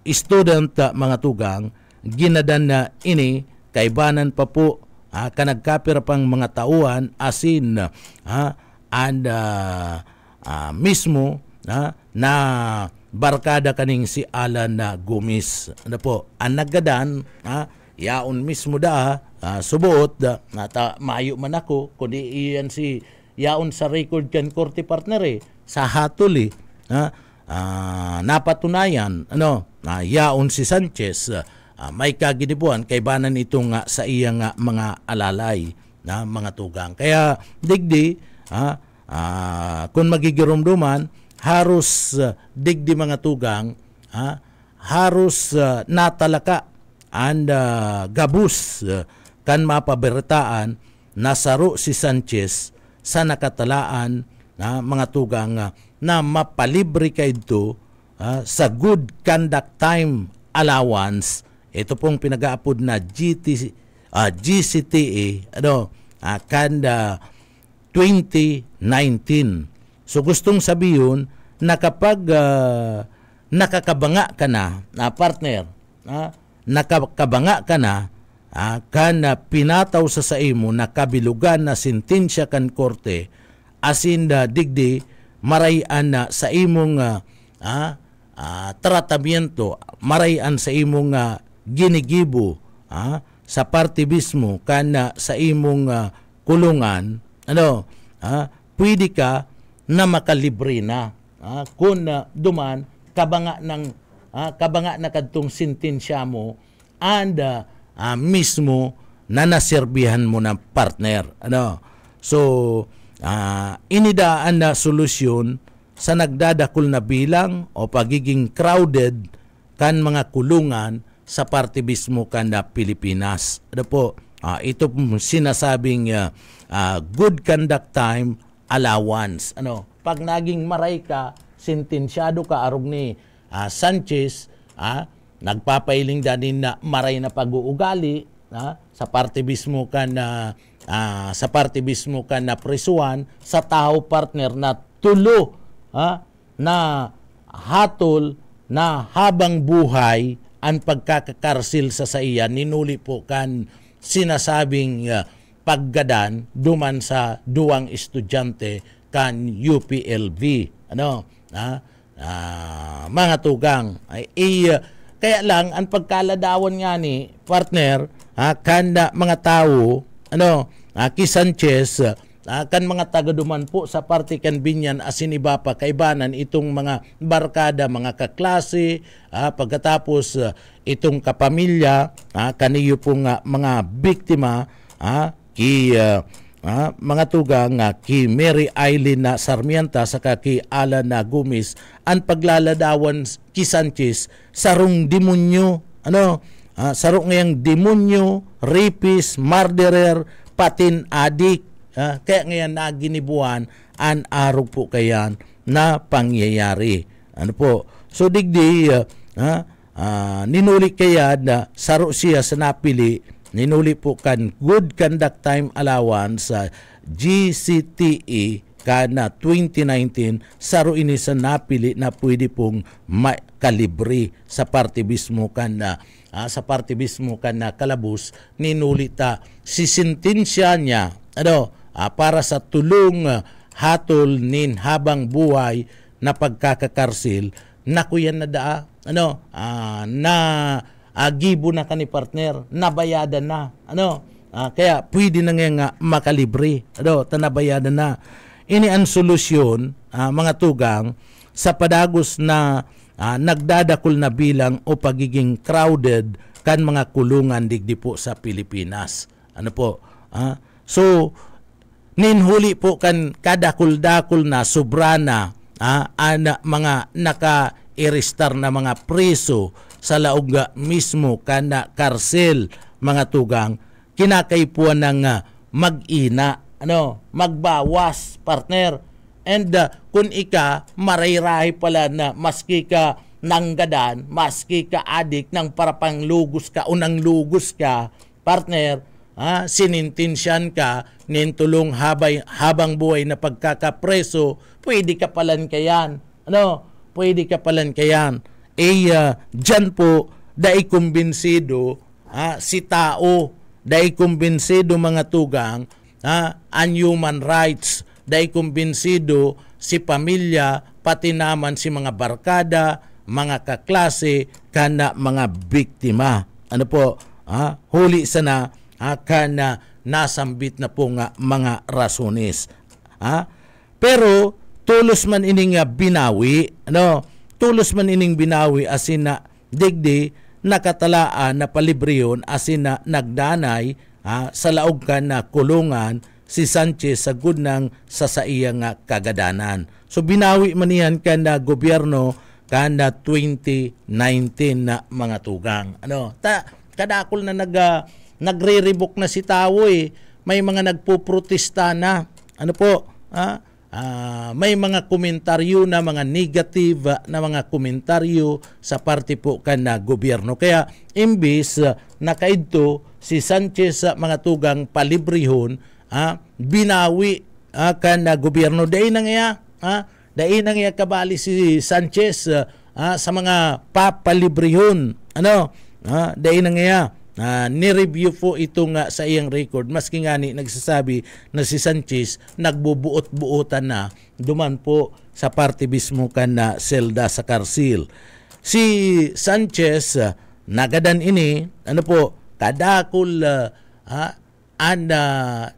Student mga tugang ginadan na ini kaibanan pa po kanagkapira pang mga tauhan asin mismo na barkada kaning si Alan Gomez. Ang naggadan yaon mismo subuot maayo man ako kundi iyan si yaon sa record kan korte partner sa hatol napatunayan yaon si Sanchez may kaginibuan kay banan itong sa iyang mga alalay na mga tugang. Kaya digdi kung magigirumduman harus digdi mga tugang harus natalaka and gabus kan mapaberitaan nasaro si Sanchez sa nakatalaan mga tugang na mapalibre kay ito sa good conduct time allowance. Ito pong pinag-aapod na GCTA kanda 2019. So gustong sabihin na kapag nakakabanga ka na partner, nakakabanga ka na kan pinataw sa imo na kabilugan na sentensya kan korte asin digdi marayan na sa imong tratamiento, marayan sa imong ginigibo sa partibismo kan sa imong kulungan pwede ka na makalibre na kung duman kabanga na kadtong sentensya mo and mismo na naserbihan mo ng partner. So inidaan na solusyon sa nagdadakol na bilang o pagiging crowded kan mga kulungan sa partibismo kan na Pilipinas. ito sinasabing good conduct time allowance. Pag naging maray ka, sentensyado ka arog ni Sanchez, nagpapailing din na maray na pag-uugali, sa parte mismo ka na presuan sa tao partner na tulo na hatol na habang buhay ang pagkakakarsil sa iya, ninuli po kan sinasabing paggadan duman sa duwang estudyante kan UPLB. Mga tugang kaya lang ang pagkaladawan nga ni partner kan mga tao ki Sanchez kan mga taga duman po sa parte kan Binyan asin iba pa kaibanan itong mga barkada, mga kaklase, pagkatapos itong kapamilya kaniyo pong mga biktima ki mga tugang ki Mary Eileen na Sarmienta saka ki Alan na Gumis ang paglaladawan ki Sanchez sarong demonyo sarong ngayang demonyo, rapist, murderer, patin adik. Kaya ngayon naginibuan an araw po kayan na pangyayari. So digdi ninuli kaya na saro siya sa napili, ninuli po kan good conduct time allowance sa GCTE kana 2019 saro ini sa napili na pwede pong makalibre sa parte mismo kan sa parte mismo kan kalabus ninulita si sentensya niya para sa tulong hatol nin habang buhay na pagkakakarsil nakuyan na na gibo na kani partner nabayadan na kaya pwede na nga makalibre tanabayadan na ini ang solusyon mga tugang sa padagos na nagdadakol na bilang o pagiging crowded kan mga kulungan digdi po sa Pilipinas. So ninhuli po kan kadakul-dakul na sobrana mga naka-irestar na mga preso sa laog mismo kana karsel mga tugang kinakaipuan ng mag-ina magbawas partner and kung ika maray-rahay pala na maski ka nanggadan maski ka adik ng parapang lugos ka unang lugos ka partner sinintensyan ka nintulong habang buhay na pagkakapreso pwede ka palan kayan pwede ka palan kayan dyan po dai kumbinsido si tao dai kumbinsido mga tugang ang human rights dai kumbinsido si pamilya pati naman si mga barkada mga kaklase kana mga biktima huli sana kana nasambit na po nga mga rasones pero tulos man ining binawi tulos man ining binawi asin na digdi nakatalaan na palibriyon asin na nagdanay sa laog ka na kulungan si Sanchez sa gudnang sa saiyang kagadanan. So binawi man yan ka na gobyerno ka na 2019 na mga tugang. Kadakol na nagre-revoke na si tao may mga nagpuprotesta na. May mga komentaryo na mga negative na mga komentaryo sa parte po ka na gobyerno. Kaya imbis nakaidto si Sanchez sa mga tugang palibrihon binawi ka na gobyerno. Dahil nang iya kabali si Sanchez sa mga papalibrihon. Dahil nang iya ni-review po ito nga sa iyang record maski nga ni nagsasabi na si Sanchez nagbubuot-buotan na duman po sa parte mismo kan na selda sa karsil. Si Sanchez nagadan ini kadakol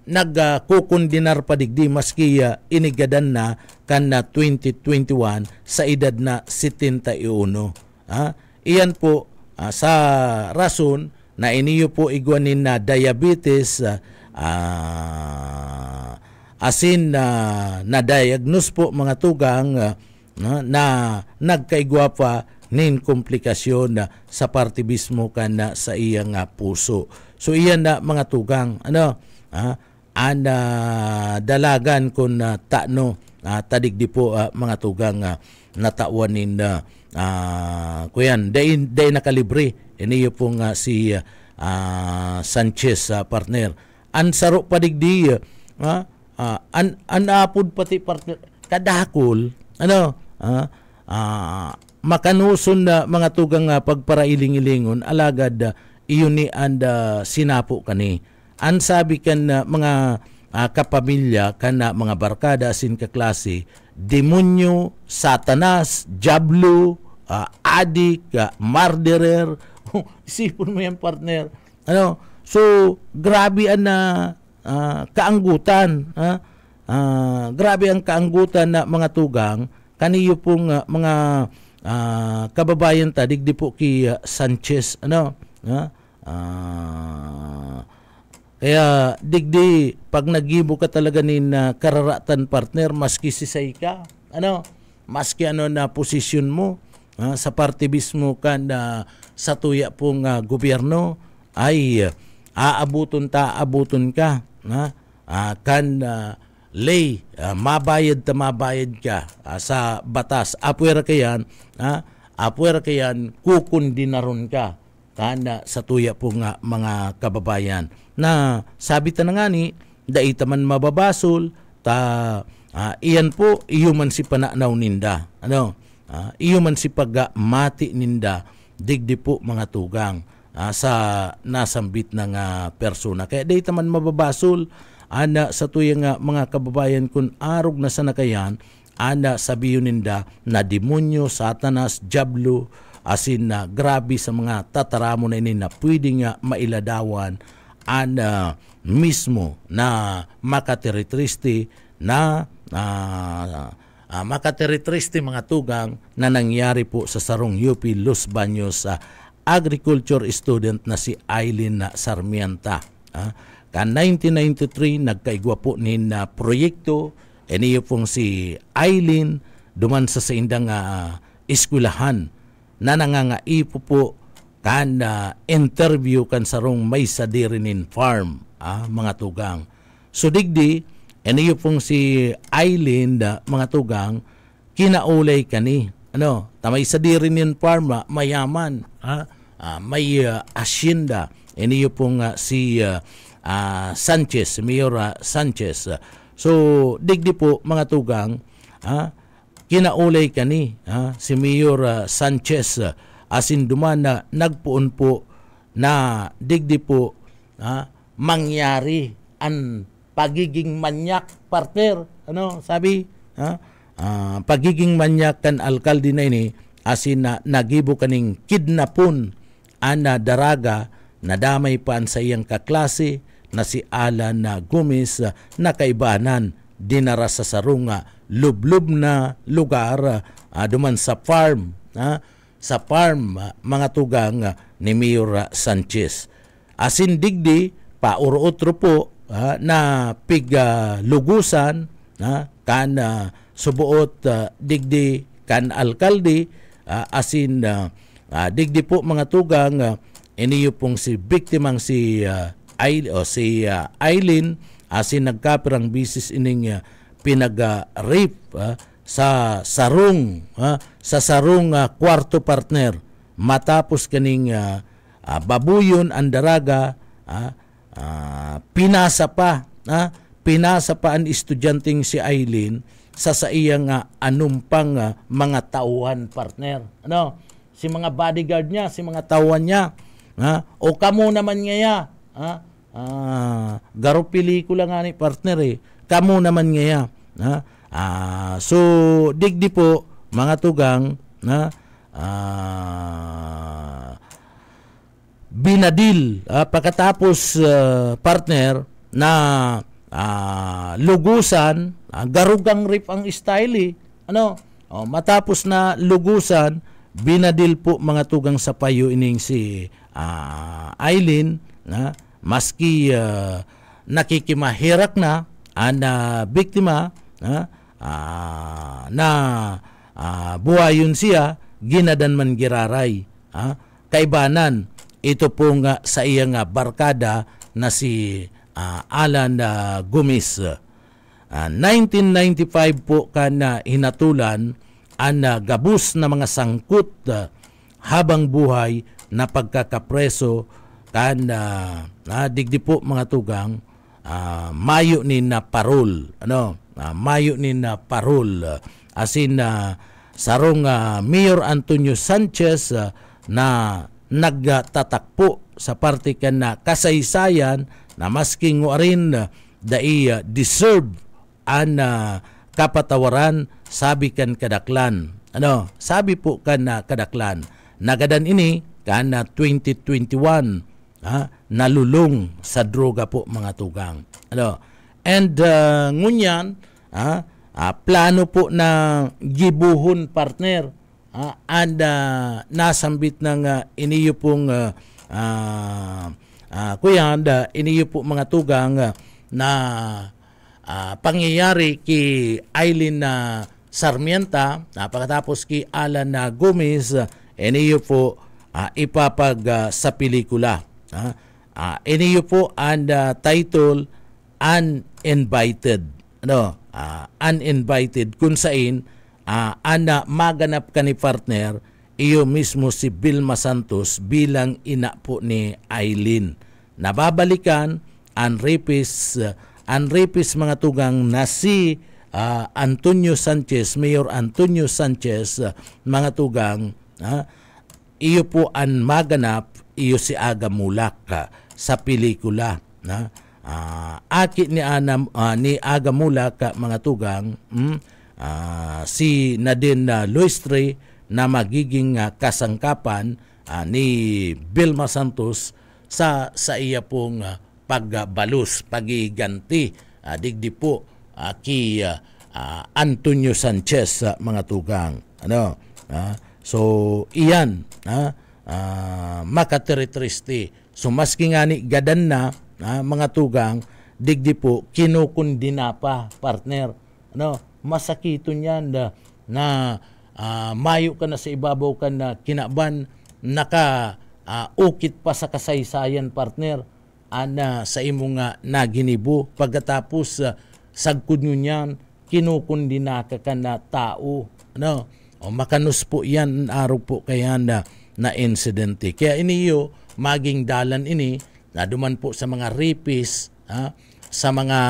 nagkukundinar pa digdi maski inigadan na kan na 2021 sa edad na 71. Iyan po sa rason na iniyo po igwanin na diabetes asin na diagnose po mga tugang na nagkaigwa pa nin komplikasyon sa parte mismo ka na sa iyang puso. So iyan na mga tugang ana dalagan kun tano tadigdi po mga tugang natawanin kuyan day nakalibre iniyo pong si Sanchez partner an saro padigdi anapod pati partner kadakol makanuson na mga tugang pagparailing-ilingon alagad iyon ni anda sinapo kani an sabi kan mga kapamilya kana mga barkada asin kaklase demonyo, satanas, diablo, adik, murderer. Isipon mo yan partner. So grabe ang kaanggutan. Grabe ang kaanggutan na mga tugang kaniyo pong mga kababayan ta digdi po ki Sanchez kaya digdi pag nagibo ka talaga nin kararatan partner maski sisay ka maski na posisyon mo sa partibismo ka na sa tuya pong gobyerno ay aabuton ka kan lay mabayad ka sa batas apwera kayan kukundi na ron ka kana sa tuya pong mga kababayan na sabi ta na nga ni daita man mababasol iyan po iyo man si pananaw ninda iyo man si pagmati ninda digdi po mga tugang sa nasambit ng persona kaya daita man mababasol ana sa tuyang mga kababayan kun arog na sa nakayan ana sabiyon ninda na demonyo, satanas, diablo asin na grabe sa mga tataramo na ini na pwedeng mailadawan mismo na makateritristi mga tugang na nangyari po sa sarong UP Los Baños agriculture student na si Eileen Sarmienta. Ka 1993 nagkaigwa po nin proyekto iniyo pong si Eileen duman sa indang eskwelahan na nangangaipo po kan interview kan sarong may sadirinin farm mga tugang. So digdi iniyo pong si Eileen mga tugang kinaulay kani tamay sadirinin farm mayaman may asyenda iniyo pong si Sanchez, Mayor Sanchez. So digdi po mga tugang kinaulay kani si Mayor Sanchez asin duman na nagpuon po na digdi po mangyari ang pagiging manyak partner sabi pagiging manyak kan alkalde na ini asin nagibo kaning kidnapon ana daraga nadamay pa sa iyang kaklase na si Alan Gomez na kaibanan dinara sa sarunga lublob na lugar duman sa farm mga tugang ni Mayor Sanchez asin digdi paurotro po na lugusan kan subuot digdi kan alkalde asin digdi po mga tugang iniyo pong si biktimang si Eileen asin nagkapirang bisis ining pinag-rape sa sarong kwarto partner matapos kaning babuyon ang daraga pinasa pa ang estudyanteng si Eileen sa iyang anumpang mga tauhan partner si mga bodyguard niya si mga tauhan niya o kamo naman ngaya garo pelikula nga ni partner kamo naman ngaya so digdi po mga tugang binadil pagkatapos partner na lugusan garugang rip ang style matapos na lugusan binadil po mga tugang sa payo ining si Eileen maski nakikimahirak na ang biktima na buhayon siya ginadan man giraray kaibanan ito po nga sa iyang barkada na si Alan Gumis. 1995 po na hinatulan ang gabus na mga sangkot habang buhay na pagkakapreso digdi po mga tugang mayo ni na parol mayo ni na parol asin sarong Mayor Antonio Sanchez na nagtatakpo sa parte na kasaysayan na masking warin dai deserve an kapatawaran sabi kan kadaklan. Sabi po kan kadaklan nagadan ini kan 2021 nalulong sa droga po mga tugang. And ngunyan plano po na gibuhon partner and nasambit ng iniyo pong iniyo po mga tugang na pangyayari ki Aileen Sarmienta pagkatapos ki Alan Gomez iniyo po ipapag sa pelikula. Iniyo po ang title Uninvited. Uninvited kung saan maganap ka ni partner iyo mismo si Vilma Santos bilang ina po ni Aileen. Nababalikan ang rapist mga tugang na si Antonio Sanchez, Mayor Antonio Sanchez mga tugang iyo po ang maganap iyo si Aga Mulak sa pelikula. Aki ni Aga Mulak mga tugang si Nadine Luistre na magiging kasangkapan ni Vilma Santos sa iya pong pagbalus, pagiganti digdi po ki Antonio Sanchez mga tugang. So iyan makateritristi. So maski nga ni gadan na mga tugang digdi po kinukundina pa partner. Masakito niyan na mayo ka na sa ibabaw ka na kinaban ukit pa sa kasaysayan partner sa imong naginibo pagkatapos sagkod nyo niyan kinukundina ka na tao makanus po yan araw po kaya na insidente kaya iniyo maging dalan ini na duman po sa mga rapist sa mga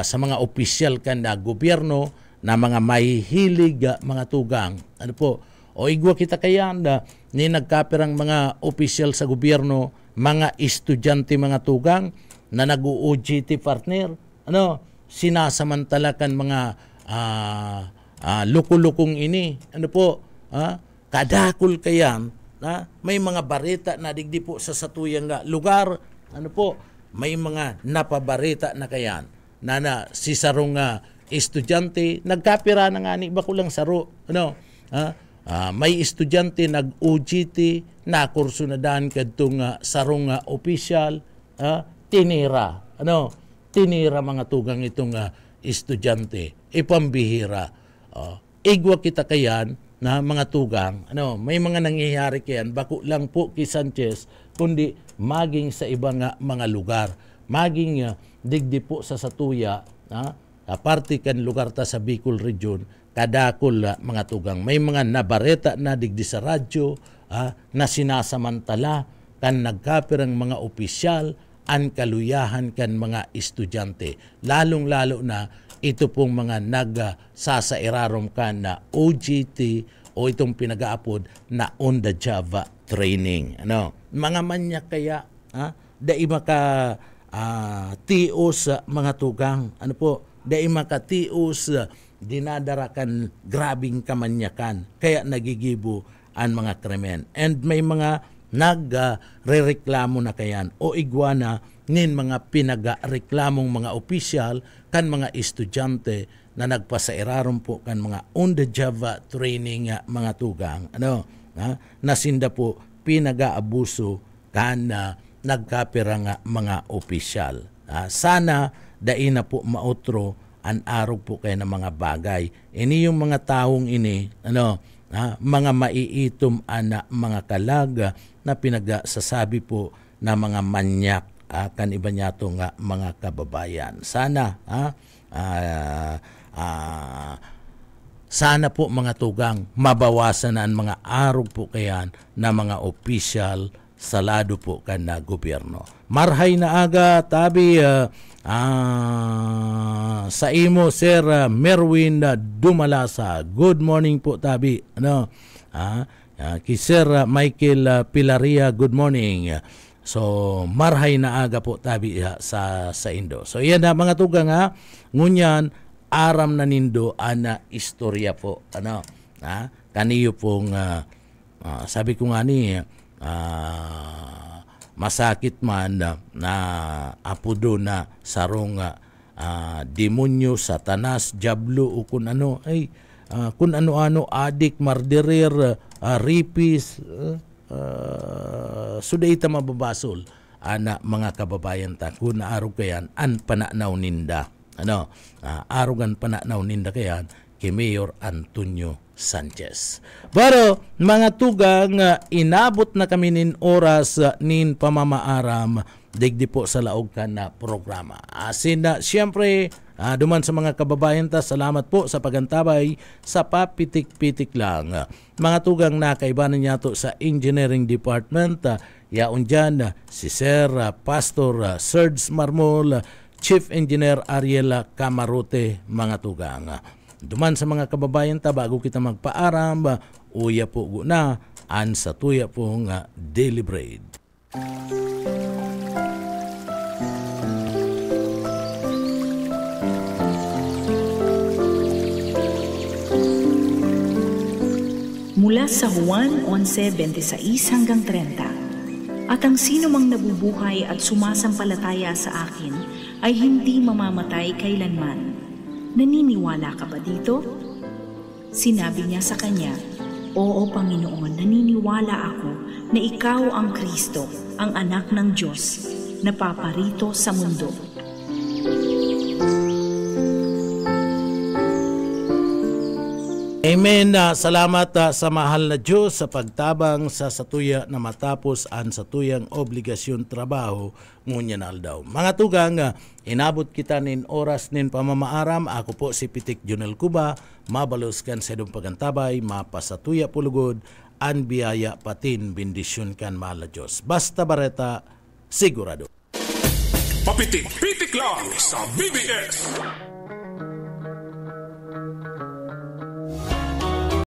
sa mga opisyal kan na gobyerno na mga mahihilig mga tugang o igwa kita kaya ni nagkapirang mga opisyal sa gobyerno mga estudyante mga tugang na nag-OJT partner sinasamantalakan mga lukulukong ini kadakol kayan may mga barita na digdi po sa satuyang lugar may mga napabarita na kayan na si sarong estudyante nagkapira na nga ni bakulang saro may estudyante nag-OJT na kurso na daan kadtong sarong opisyal tinira mga tugang itong estudyante ipambihira igwa kita kayan na mga tugang may mga nangyayari kayan bako lang po kay Sanchez kundi maging sa ibang mga lugar maging digdi po sa Satuya aparte kan lugar ta sa Bicol region kadakol mga tugang may mga nabareta na digdi sa radyo na sinasamantala kan nagkapirang mga opisyal an kaluyahan kan mga estudyante lalong-lalo na ito pong mga nagsasairarom kan na OJT o itong pinag-aapod na on the job training mga manyak kaya dai maka tios mga tugang dai maka tios dinadarakan grabing kamanyakan kaya nagigibo ang mga krimen and may mga nagrereklamo na kayan o igwana nin mga pinagareklamong mga opisyal kan mga estudyante na nagpasairaron po kan mga on the job training mga tugang nasinda po pinagaabuso kan nagkapirang mga opisyal sana dai na po mautro an araw po kayo ng mga bagay ini yung mga taong ini mga maiitom ana mga kalag na pinagsasabi po na mga manyak kan iba niya to nga mga kababayan. Sana sana po mga tugang mabawasan na ang mga arog po kayan na mga opisyal salado po kan na gobyerno. Marhay na aga tabi sa imo Sir Merwin Dumalasa. Good morning po tabi. Kay Sir Michael Pilaria, good morning. So marhay na aga po tabi sa Indo. So yan na mga tugang ngunyan aram na nindo ana istorya po kaniyo pong sabi ko nga ni masakit man na apudo na sarong demonyo, satanas, diablo o kun ano kun ano-ano, adik, murderer, rapist, suday ta mababasol ana mga kababayan ta kun naaro kayan an pananaw ninda arugan pananaw ninda kayan kay Mayor Antonio Sanchez. Pero mga tugang inabot na kami nin oras nin pamamaaram digdi po sa laog ka na programa. Asin na siyempre duman sa mga kababayan ta, salamat po sa pagantabay sa papitik-pitik lang. Mga tugang nakaibanan niya to sa Engineering Department, yaon dyan si Sir Pastor Serge Marmol, Chief Engineer Ariel Camarote, mga tugang. Duman sa mga kababayan ta, bago kita magpaaram, uya po na an sa tuya pong Daily Bread. Mula sa Juan 11:26 hanggang 30, at ang sino mang nabubuhay at sumasampalataya sa akin ay hindi mamamatay kailanman. Naniniwala ka ba dito? Sinabi niya sa kanya, Oo, Panginoon, naniniwala ako na ikaw ang Kristo, ang anak ng Diyos, na paparito sa mundo. Amen. Salamat sa mahal na Diyos sa pagtabang sa satuya na matapos ang satuyang obligasyon trabaho ngunya na aldaw. Mga tugang, inabot kita nin oras nin pamamaaram. Ako po si Pitik Junel Cuba. Mabalos kan sa idong pagantabay, mapasatuya pulugod, an biyaya patin bendisyon kan mahal na Diyos. Basta bareta, sigurado. Papitik-pitik lang sa BBS.